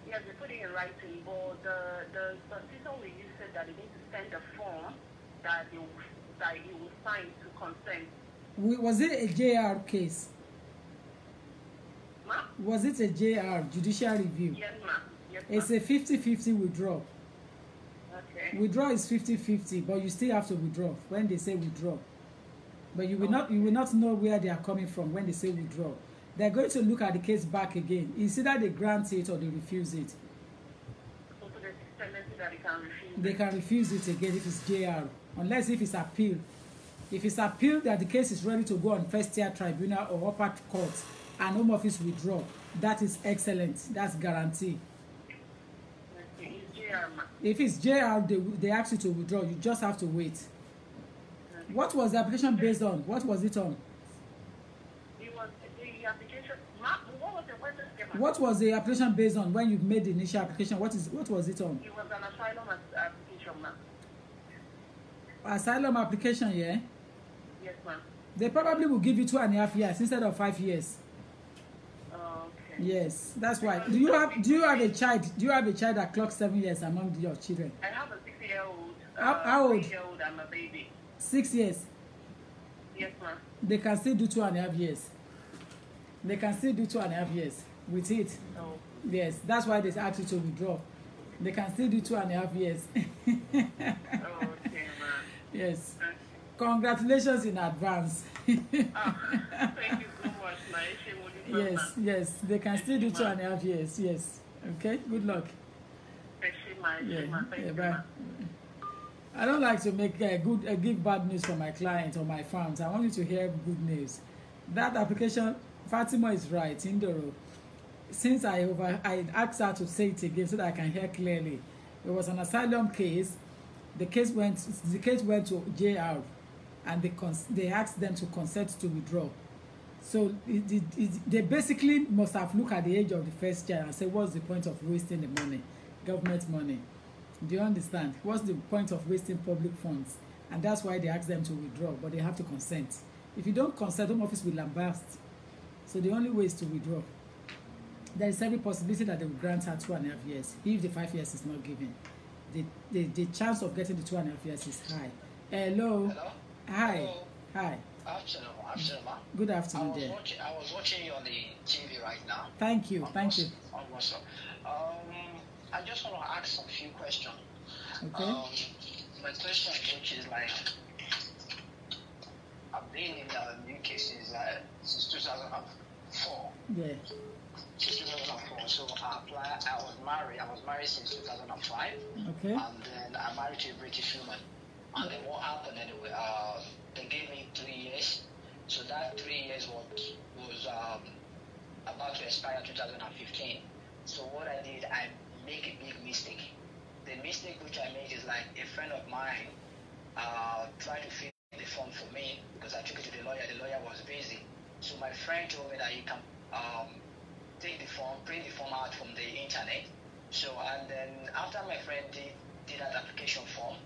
Yes, they put it in writing, but the system we used said that they need to send a form that you will sign to consent. Was it a JR case? Ma'am? Was it a JR, judicial review? Yes, ma'am. Yes, ma'am. It's a 50-50 withdrawal. Okay. Withdrawal is 50-50, but you still have to withdraw when they say withdraw. But you will not know where they are coming from when they say withdraw. They're going to look at the case back again. It's either they grant it or they refuse it. So there's a tendency that they can refuse. They can refuse it again if it's JR, unless if it's appeal. If it's appeal that the case is ready to go on first-tier tribunal or upper court and Home Office withdraw, that is excellent. That's guarantee. Okay, it's JR, ma'am. If it's JR, they ask you to withdraw. You just have to wait. Okay. What was the application based on? What was it on? It was the application. Ma'am, what was the question again, ma'am? What was the application based on when you made the initial application? What was it on? It was an asylum application, ma'am. Asylum application, yeah? Yes, ma'am. They probably will give you 2.5 years instead of 5 years. Okay. Yes, that's why. Do you have a child? Do you have a child that clocks 7 years among your children? I have a 6-year-old. How old? 3-year-old and a baby. 6 years. Yes, ma'am. They can still do 2.5 years. They can still do 2.5 years with it. Oh. Yes, that's why they ask you to withdraw. They can still do 2.5 years. Okay, ma'am. Yes. Okay. Congratulations in advance. Thank you so much, ma'am. Yes, they can still do 2.5 years. Yes. Okay, good luck. Thank you, ma'am. Bye. I don't like to make give bad news for my clients or my fans. I want you to hear good news. That application, Fatima is right, Indoro. Since I asked her to say it again so that I can hear clearly. It was an asylum case. The case went to JR, and they asked them to consent to withdraw. So they basically must have looked at the age of the first child and said, what's the point of wasting the money, government money? Do you understand? What's the point of wasting public funds and that's why they ask them to withdraw, but they have to consent. If you don't consent, Home Office will lambast. So the only way is to withdraw. There is every possibility that they will grant her 2.5 years if the 5 years is not given. The chance of getting the 2.5 years is high. Hello. Hello. Hi. Hello. Hi. Afternoon, ma. Good afternoon, dear. I was watching you on the TV right now. Thank you. Thank you. I just want to ask a few questions. Okay. My question, which is like, I've been in the UK since 2004. Yeah. Since 2004. So I was married since 2005. Okay. And then I married to a British woman. And then what happened anyway? They gave me 3 years. So that 3 years was about to expire 2015. So what I did, I make a big mistake. The mistake which I made is like a friend of mine tried to fill the form for me because I took it to the lawyer. The lawyer was busy. So my friend told me that you can take the form, print the form out from the internet. So and then after my friend did that application form,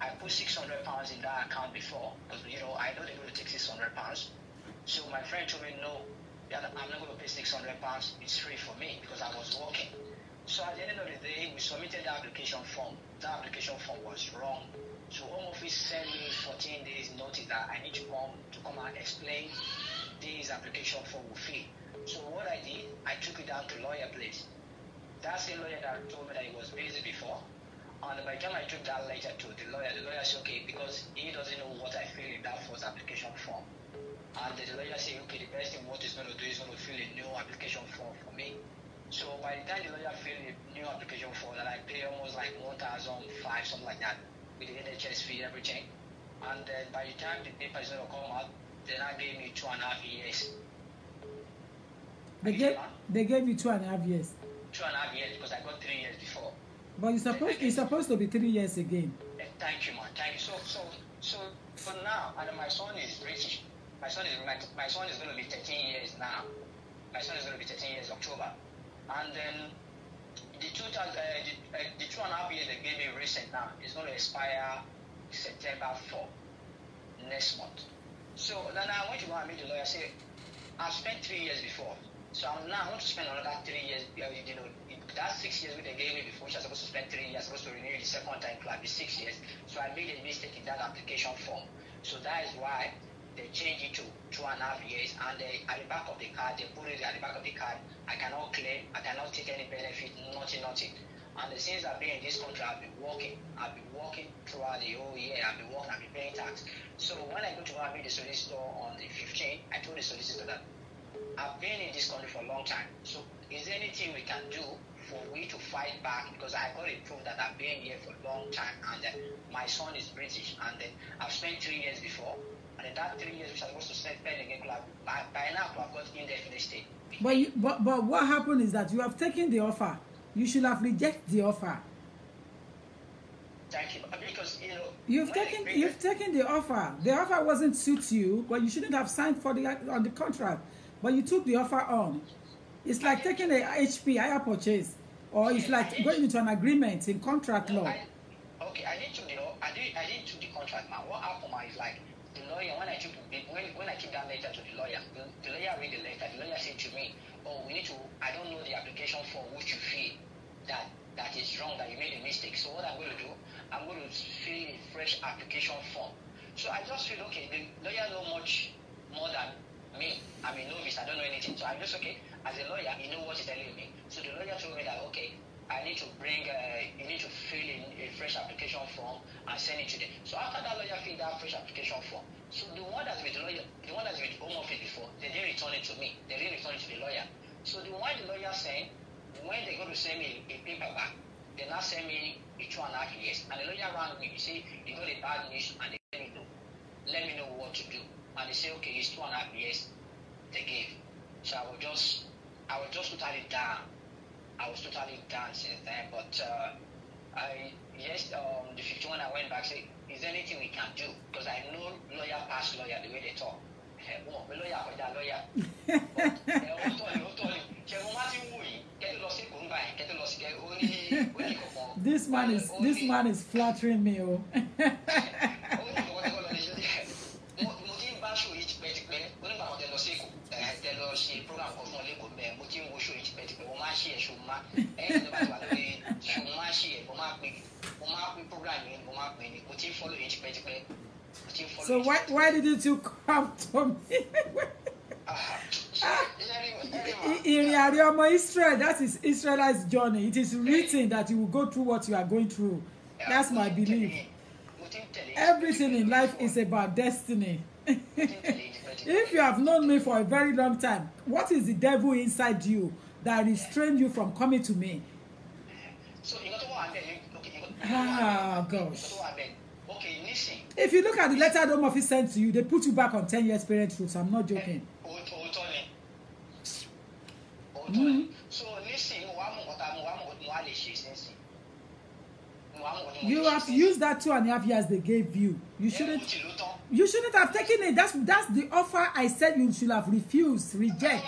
I put £600 in that account before because I know they're going to take £600. So my friend told me no, I'm not going to pay £600. It's free for me because I was working. So at the end of the day, we submitted the application form. That application form was wrong. So Home Office sent me 14 days notice that I need to come and explain this application form will fill. So what I did, I took it down to lawyer place. That's the lawyer that told me that he was busy before. And by the time I took that letter to the lawyer said, okay, because he doesn't know what I filled in that first application form. And the lawyer said, okay, the best thing what he's going to do is going to fill a new application form for me. So by the time the lawyer filled a new application form, that I pay almost like 1,500, something like that, with the NHS fee, everything. And then by the time the paper is going to come out, then I gave me 2.5 years. They gave you 2.5 years. 2.5 years because I got 3 years before. But it's supposed to be 3 years again. Thank you, man. Thank you. So for now, and my son is British. My son is going to be 13 years now. My son is going to be 13 years October. And then the 2.5 years they gave me recent now is going to expire September 4 next month. So then I went to go and meet the lawyer. Say I've spent 3 years before. So now I want to spend another 3 years. That 6 years which they gave me before, which I was supposed to spend 3 years, supposed to renew the second time, class be 6 years. So I made a mistake in that application form. So that is why they changed it to 2.5 years. And at the back of the card, they put it at the back of the card. I cannot claim, I cannot take any benefit, nothing. And since I've been in this country, I've been working throughout the whole year. I've been paying tax. So when I go to meet the solicitor on the 15th, I told the solicitor that I've been in this country for a long time. So is there anything we can do for me to fight back? Because I got it proved that I've been here for a long time, and my son is British, and I've spent 3 years before, and then that 3 years which I'm supposed to spend again, by now I've got indefinite stay. But what happened is that you have taken the offer. You should have rejected the offer. Thank you, because you've taken the offer. The offer wasn't suit you, but you shouldn't have signed on the contract. But you took the offer on. It's like taking a HP hire purchase, or it's like going into an agreement in contract law. I didn't took the contract, man. What happened is like the lawyer when I took that letter to the lawyer read the letter. The lawyer said to me, "Oh, I don't know the application form which you fill that is wrong, that you made a mistake. So what I'm going to do, I'm going to fill a fresh application form." So I just feel okay. The lawyer know much more than me. I'm a novice. I don't know anything. So I'm just okay. As a lawyer, you know what he's telling me. So the lawyer told me that okay, I need to you need to fill in a fresh application form and send it to them. So after that lawyer filled that fresh application form, so the one that's with Home Office before, they didn't return it to me. They didn't return it to the lawyer. So the one the lawyer saying, when they're going to send me a paper back, they now send me a 2.5 years. And the lawyer rang me. He said, "You got a bad news," and they let me know what to do. And they say, "Okay, it's 2.5 years they gave." So I was just totally down. I was totally down since then. But the 51 I went back, say, "Is there anything we can do?" Because I know lawyer past lawyer the way they talk. This man is flattering me. Oh. So why didn't you come to me? Israel, that is Israel's journey. It is written that you will go through what you are going through. That's my belief. Everything in life is about destiny. If you have known me for a very long time, what is the devil inside you that restrained you from coming to me? Ah, gosh. If you look at the letter the Home Office sent to you, they put you back on 10 years parent rules. I'm not joking. So listen, you have used that 2.5 years they gave you. You shouldn't have taken it. That's the offer I said you should have refused, reject.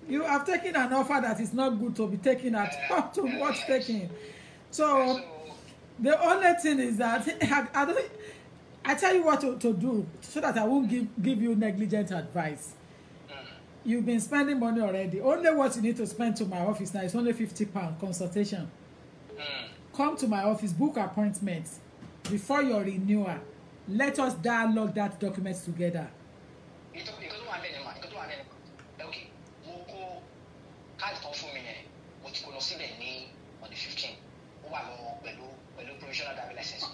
You have taken an offer that is not good to be taken at to what's taken. So the only thing is that I tell you what to do so that I won't give you negligent advice. You've been spending money already. Only what you need to spend to my office now is only £50 consultation. Come to my office, book appointments before your renewal. Let us dialogue that documents together.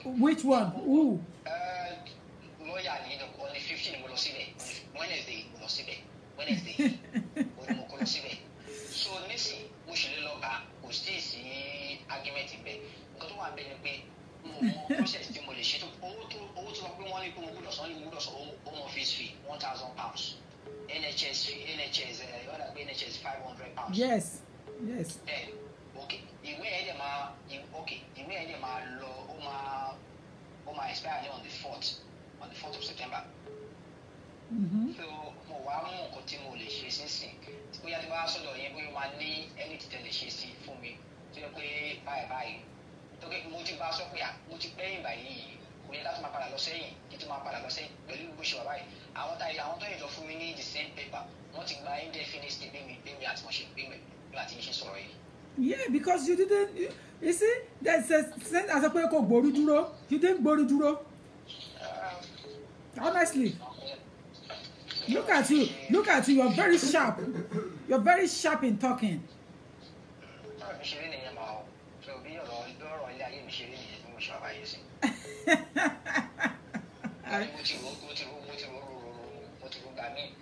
Which one? Who? Lawyer on the 15th Wednesday. So listen, we should log back. We still see argument in bed. Because one benefit process demolition. Home office fee £1,000. NHS fee, NHS £500. Yes. Okay. The way them are law expire on the 4th of September. So one continue the since we have also we want any to tell the shit for me. So you bye. To get motivation multiplying by we have my parallel saying, get my parallel saying, believe we should buy. I want to for me the same paper, not buying the finished being at machine, being sorry. Yeah, because you didn't. You see, there's a sense as a person called Boruduro. You didn't Boruduro. Honestly, look at you. You're very sharp. You're very sharp in talking.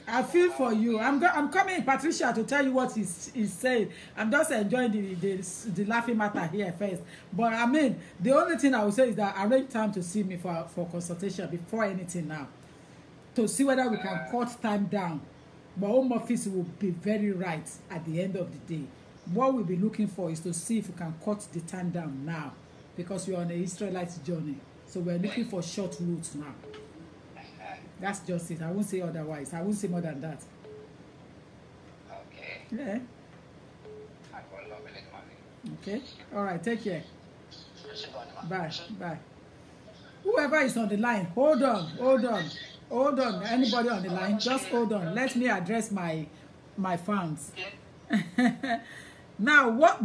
I feel for you. I'm coming, Patricia, to tell you what he's saying. I'm just enjoying the laughing matter here first. But I mean, the only thing I will say is that arrange time to see me for consultation before anything now, to see whether we can cut time down. But Home Office will be very right at the end of the day. What we'll be looking for is to see if we can cut the time down now, because we're on an Israelite journey. So we're looking for short routes now. That's just it. I won't say otherwise. I won't say more than that. Okay. Yeah. Okay. All right. Take care. Bye. Whoever is on the line, hold on. Anybody on the line, just hold on. Let me address my fans. Now, what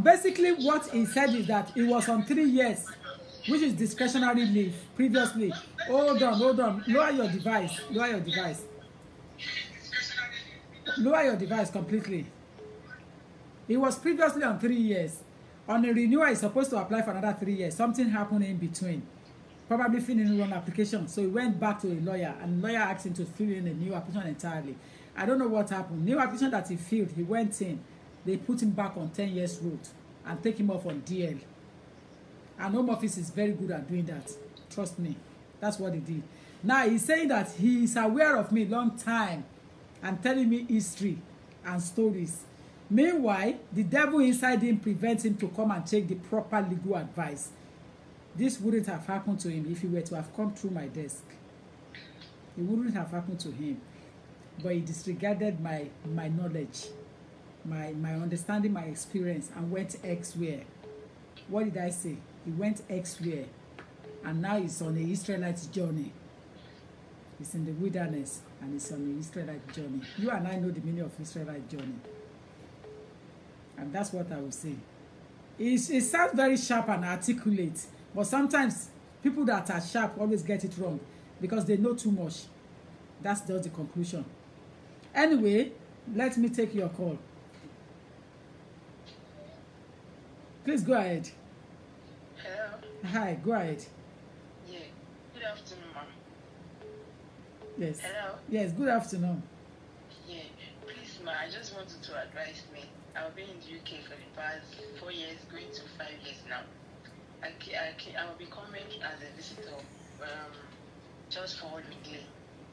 he said is that it was on 3 years, which is discretionary leave previously. Hold on. Lower your device completely. It was previously on 3 years. On a renewal, he's supposed to apply for another 3 years. Something happened in between. Probably filling in wrong application. So he went back to a lawyer, and the lawyer asked him to fill in a new application entirely. I don't know what happened. New application that he filled, he went in. They put him back on 10 years route and take him off on DL. And Home Office is very good at doing that. Trust me. That's what he did. Now he's saying that he is aware of me long time and telling me history and stories. Meanwhile, the devil inside him prevents him to come and take the proper legal advice. This wouldn't have happened to him if he were to have come through my desk. It wouldn't have happened to him. But he disregarded my knowledge, my understanding, my experience, and went elsewhere. What did I say? He went elsewhere and now he's on the Israelite journey. He's in the wilderness and he's on the Israelite journey. You and I know the meaning of Israelite journey. And that's what I will say. It sounds very sharp and articulate, but sometimes people that are sharp always get it wrong because they know too much. That's just the conclusion. Anyway, let me take your call. Please go ahead. Hello. Hi, go ahead. Yeah. Good afternoon, ma'am. Yes. Hello. Yes, good afternoon. Yeah. Please, ma'am, I just wanted to advise me. I've been in the UK for the past 4 years, going to 5 years now. I will be coming as a visitor, just for holiday.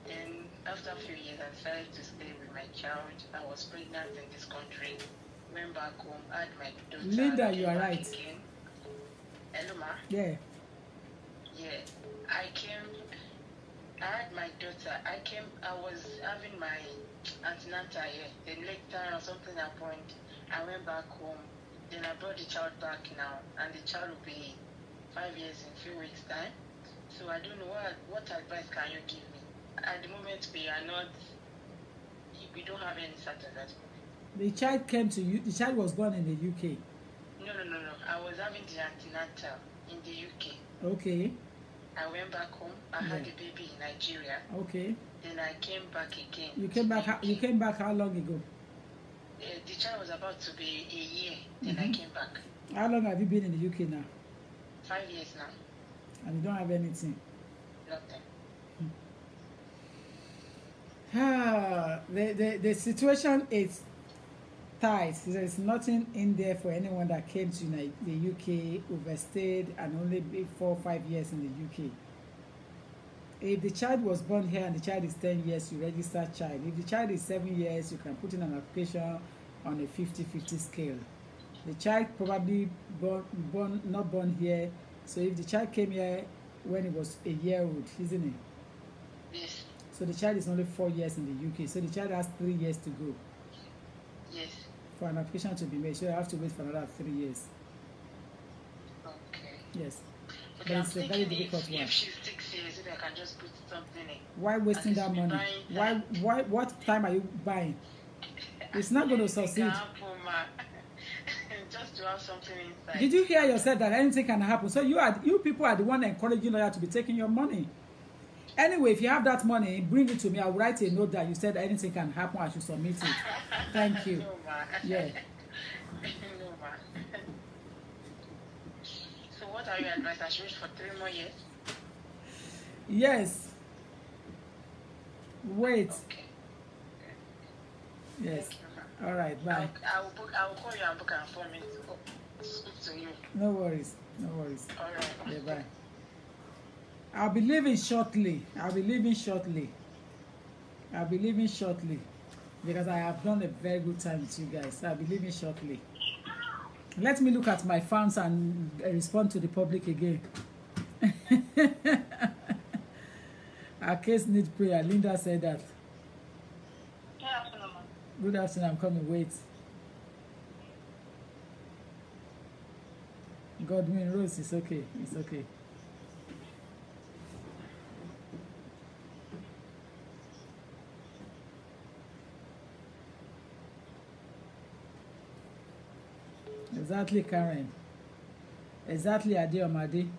Then after a few years, I decided to stay with my child. I was pregnant in this country. Went back home, had my daughter. Linda, you are right. Again. Hello, ma. Yeah. Yeah. I had my daughter. I was having my antenatal here. Then later or something happened. I went back home. Then I brought the child back now. And the child will be 5 years in a few weeks' time. So I don't know what advice can you give me? At the moment, we don't have any certain. The child came to you. The child was born in the UK. No. I was having the antenatal in the UK. Okay. I went back home. I had a baby in Nigeria. Okay. Then I came back again. You came back. You came back how long ago? The child was about to be a year. Then I came back. How long have you been in the UK now? 5 years now. And you don't have anything. Nothing. The situation is tight. There is nothing in there for anyone that came to the UK, overstayed, and only be 4 or 5 years in the UK. If the child was born here and the child is 10 years, you register child. If the child is 7 years, you can put in an application on a 50-50 scale. The child probably not born here. So if the child came here when he was a year old, isn't it? Yes. So the child is only 4 years in the UK. So the child has 3 years to go. Yes. For an application to be made. So you have to wait for another 3 years. Okay. Yes. Okay, But it's a very difficult one. If she's 6 years, if I can just put something in. Why wasting that money? Why? What time are you buying? It's not going to succeed. Just to have something inside. Did you hear yourself that anything can happen? So you people are the one encouraging lawyer to be taking your money. Anyway, if you have that money, bring it to me. I will write a note that you said anything can happen. I should submit it. Thank you. No, ma. Yeah. No, ma. So what are your advice? I should wait for 3 more years? Yes. Wait. Okay. Yes. Thank you, ma. All right. Bye. I will call you and book an appointment to speak to you. No worries. No worries. All right. Yeah, bye. I'll be leaving shortly. Because I have done a very good time with you guys. I'll be leaving shortly. Let me look at my fans and respond to the public again. Our case needs prayer. Linda said that. Good afternoon, ma'am. Good afternoon. I'm coming. Wait. Godwin Rose is okay. It's okay. Exactly, Karen. Exactly, Adeomade.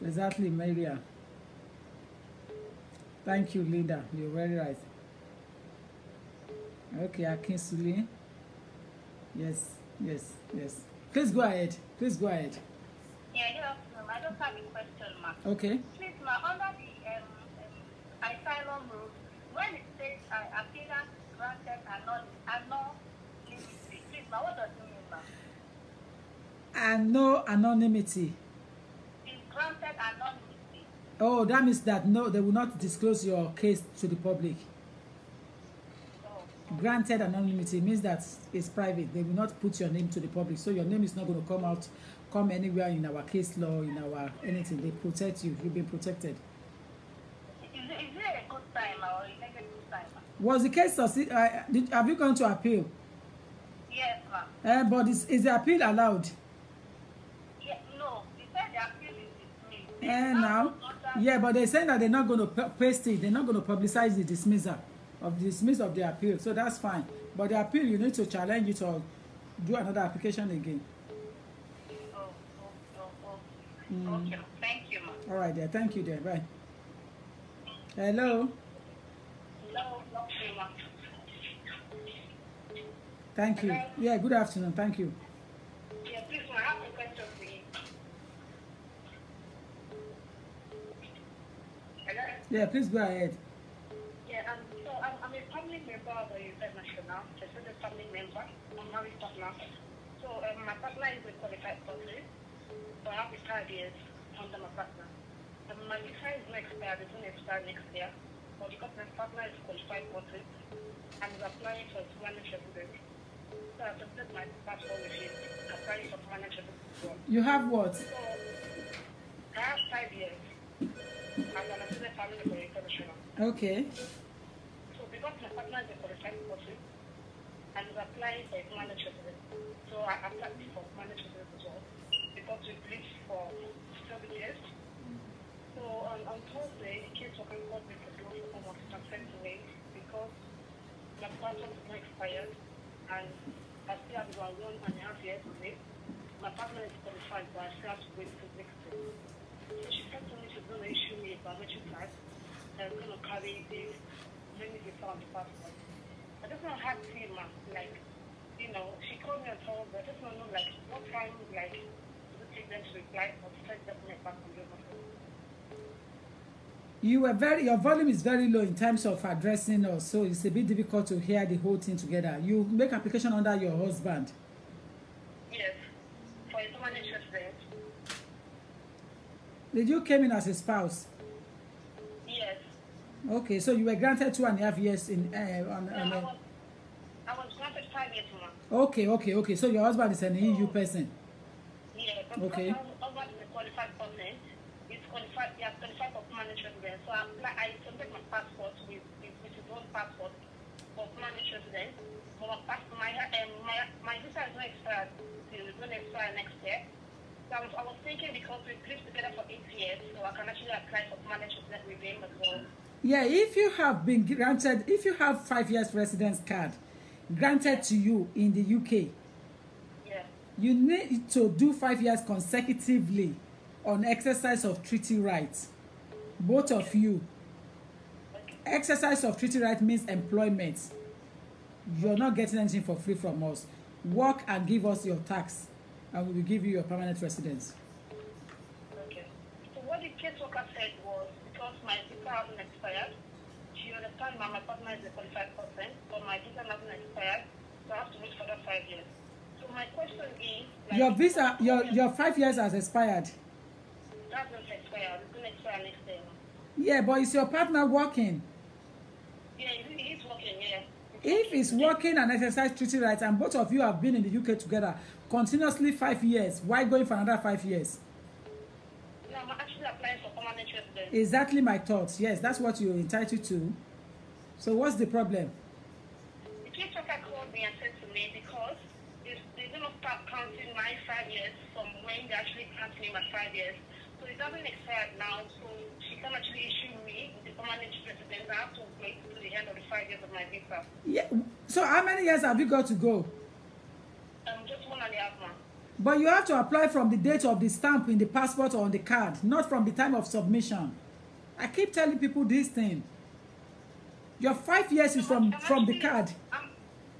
Exactly, Maria. Thank you, Linda. You're very right. Okay, Akinsuli. Yes. Please go ahead. Yeah, good afternoon. I just have a question, ma'am. Okay. Please, ma'am, under the asylum rules, when it says appearance granted anonymity, please, ma'am, what does it mean, ma'am? And no anonymity. It's granted anonymity. Oh, that means that no, they will not disclose your case to the public. Granted anonymity means that it's private. They will not put your name to the public, so your name is not going to come anywhere in our case law, in our anything. They protect you. You've been protected. Is it a good time or a negative time, ma'am? Was the case have you gone to appeal? Yes, ma'am. But is the appeal allowed? Yeah, no. They said the appeal is And now, yeah, but they're saying that they're not going to paste it. They're not going to publicize the dismissal of the appeal. So that's fine. But the appeal, you need to challenge it or do another application again. Okay, thank you, ma'am. All right, there. Thank you, there. Bye. Hello. Hello, ma'am. Thank you. Yeah, good afternoon. Thank you. Yeah, please, I have a question for you. Hello? Yeah, please go ahead. Yeah, so I'm a family member of the international. I said a family member. I'm married partner. So my partner is a qualified person. So I have 5 years under my partner. My visa is not expired. It's going to expire next year. But because my partner is a qualified person and is applying for permanent residence, so I submitted my passport with him, applying for permanent residence. You have what? So I have 5 years. And I'm a family for international. Okay. So because my partner is a qualified person and is applying for a permanent residence, so I applied for permanent residence as well because we lived for 7 years. So on Thursday, the case worker called me to do almost transferred to me because my passport is not expired and I still have about 1.5 years with it. My partner is qualified, but I still have to wait till next year. So she said to me she's going to issue me a biometric card and I'm going to carry the many before on the passport. I just want to have tea, ma'am. Like, you know, she called me and told me, I just want to know, like, what time, like, does it take them to reply or to send them back on the other phone? Your volume is very low in terms of addressing us, so it's a bit difficult to hear the whole thing together. You make application under your husband. Yes, for a permanent resident. Did you came in as a spouse? Yes. Okay, so you were granted 2.5 years in I was granted 5 years, ma'am. Okay. So your husband is an EU person. Yeah, but okay. My husband is a qualified person. He's qualified. He has qualified for permanent residence. So I submitted my passport with his own passport for permanent residence. But my visa is not expired. It's going to expire next year. So I was thinking because we've lived together for 8 years, so I can actually apply for permanent residence with him as well. Yeah, if you have been granted, if you have 5 years residence card granted to you in the UK, yeah, you need to do 5 years consecutively on exercise of treaty rights. Both of you. Exercise of treaty right means employment. You're not getting anything for free from us. Work and give us your tax, and we will give you your permanent residence. Okay. So what the caseworker said was, because my visa hasn't expired, she understands that my partner is a qualified person, but my visa hasn't expired, so I have to wait for that 5 years. So my question is, like, your visa, your 5 years has expired. That doesn't expire. It's going to expire next year. Yeah, but is your partner working? Yeah, he's working. Yeah. If he's working and exercise treaty rights, and both of you have been in the UK together continuously 5 years, why going for another 5 years? No, I'm actually applying for permanent residence. Exactly my thoughts. Yes, that's what you're entitled to. So what's the problem? The caseworker called me and said to me, because they're going to start counting my 5 years from when they actually counted me my 5 years. So it doesn't expire now, so she can actually issue me the permanent residence. I have to wait till the end of the 5 years of my visa. Yeah. So how many years have you got to go? Just 1.5 months. But you have to apply from the date of the stamp in the passport or on the card, not from the time of submission. I keep telling people this thing. Your 5 years is from the card.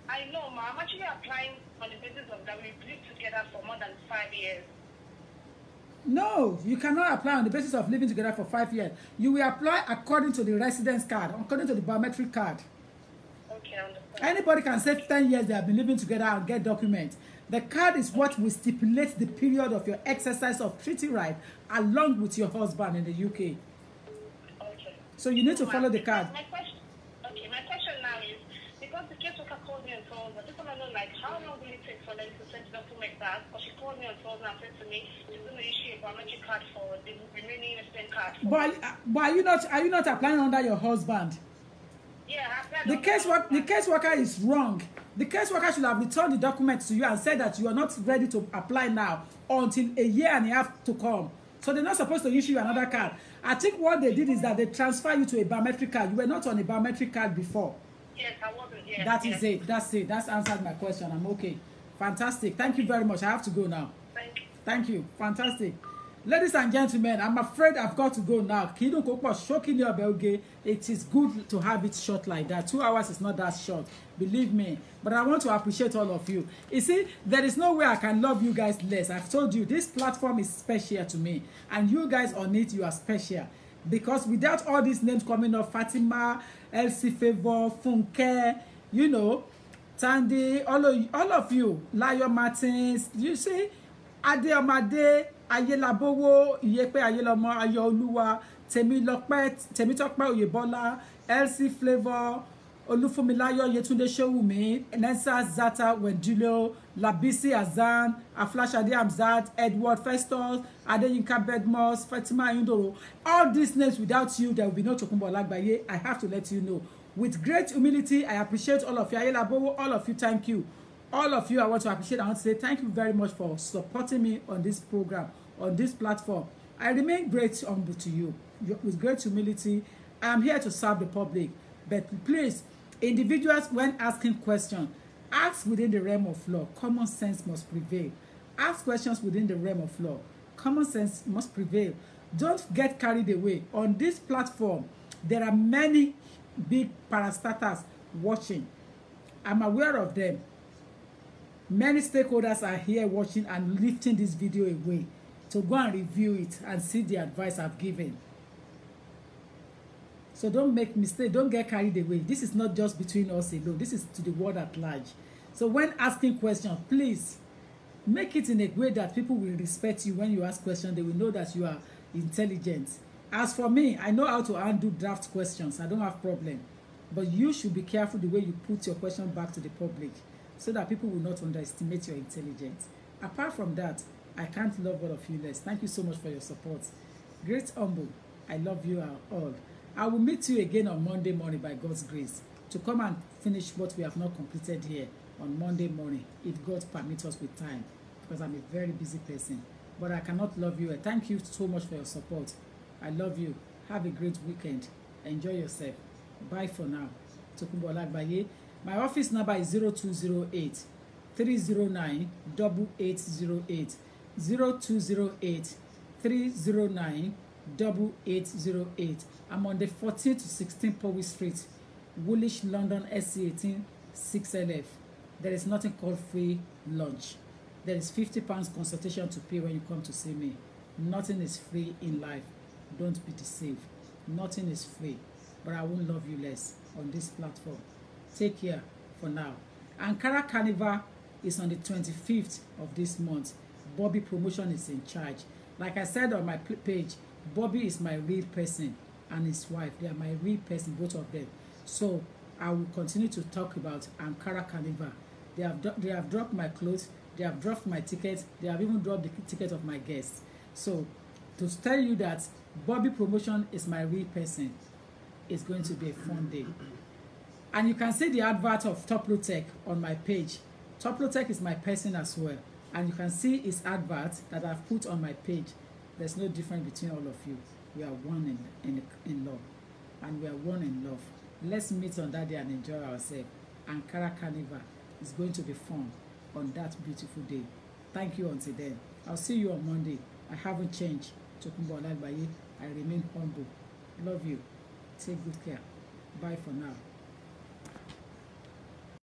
I know, ma. I'm actually applying on the basis of that we've lived together for more than 5 years. No, you cannot apply on the basis of living together for 5 years. You will apply according to the residence card, according to the biometric card. Okay, I understand. Anybody can say 10 years they have been living together and get documents. The card is what will stipulate the period of your exercise of treaty right along with your husband in the UK. Okay. So you need to follow the card. My question now is, because the caseworker called me and told me, I just want to know, like, how long will it take for them to send the document back? Because she called me and told me and said to me, she's going to issue a biometric card for the remaining resident card. But are you not applying under your husband? Yeah, the caseworker is wrong. The caseworker should have returned the documents to you and said that you are not ready to apply now until 1.5 years to come. So they're not supposed to issue you another card. I think what they did is that they transfer you to a biometric card. You were not on a biometric card before. Yes, I wasn't. Yes, That yes. is it. That's it. That's answered my question. I'm okay. Fantastic. Thank you very much. I have to go now. Thank you. Thank you. Fantastic. Ladies and gentlemen, I'm afraid I've got to go now. It is good to have it short like that. 2 hours is not that short, believe me. But I want to appreciate all of you. You see, there is no way I can love you guys less. I've told you, this platform is special to me. And you guys on it, you are special. Because without all these names coming up, Fatima, Elsie Favor, Funke, you know, Tandy, all of you, Layo Martins, you see, Adeomade, Ayelabowo, Iyepe Ayelomo, Ayoluwa, Temitope Oyebola, Elsie Flavor, Olufumilayo Yetunde Showumi, Nessa Zata Wendulo, Labisi Azan, Aflashade Amzad, Edward Festus, Adeyinka Bedmos, Fatima Indoro. All these names, without you, there will be no Tokunbo Olagbaye. I have to let you know. With great humility, I appreciate all of you. Ayelabowo, all of you, thank you. All of you, I want to appreciate. I want to say thank you very much for supporting me on this program, on this platform. I remain great humble to you. With great humility, I am here to serve the public. But please, individuals, when asking questions, ask within the realm of law. Common sense must prevail. Ask questions within the realm of law. Common sense must prevail. Don't get carried away. On this platform, there are many big parastatals watching. I'm aware of them. Many stakeholders are here watching and lifting this video away to go and review it and see the advice I've given. So don't make mistake, don't get carried away. This is not just between us alone. This is to the world at large. So when asking questions, please make it in a way that people will respect you. When you ask questions, they will know that you are intelligent. As for me, I know how to handle draft questions. I don't have problem. But you should be careful the way you put your question back to the public, so that people will not underestimate your intelligence. Apart from that, I can't love all of you less. Thank you so much for your support. Great humble. I love you all. I will meet you again on Monday morning by God's grace to come and finish what we have not completed here on Monday morning, if God permits us with time, because I'm a very busy person. But I cannot love you. Thank you so much for your support. I love you. Have a great weekend. Enjoy yourself. Bye for now. Tokunbo Olagbaye. My office number is 0208 309 8808. 0208 309 8808. I'm on the 14 to 16 Powys Street, Woolwich, London, SC18 6LF. There is nothing called free lunch. There is £50 consultation to pay when you come to see me. Nothing is free in life. Don't be deceived. Nothing is free. But I won't love you less on this platform. Take care for now. Ankara Carnival is on the 25th of this month. Bobby Promotion is in charge. Like I said on my page, Bobby is my real person and his wife. They are my real person, both of them. So I will continue to talk about Ankara Carnival. They have dropped my clothes. They have dropped my ticket. They have even dropped the ticket of my guests. So to tell you that Bobby Promotion is my real person, it's going to be a fun day. And you can see the advert of Toplotech on my page. Toplotech is my person as well. And you can see his advert that I've put on my page. There's no difference between all of you. We are one in love. And we are one in love. Let's meet on that day and enjoy ourselves. Ankara Carnival is going to be fun on that beautiful day. Thank you until then. I'll see you on Monday. I haven't changed. Tokunbo Olagbaye. I remain humble. Love you. Take good care. Bye for now.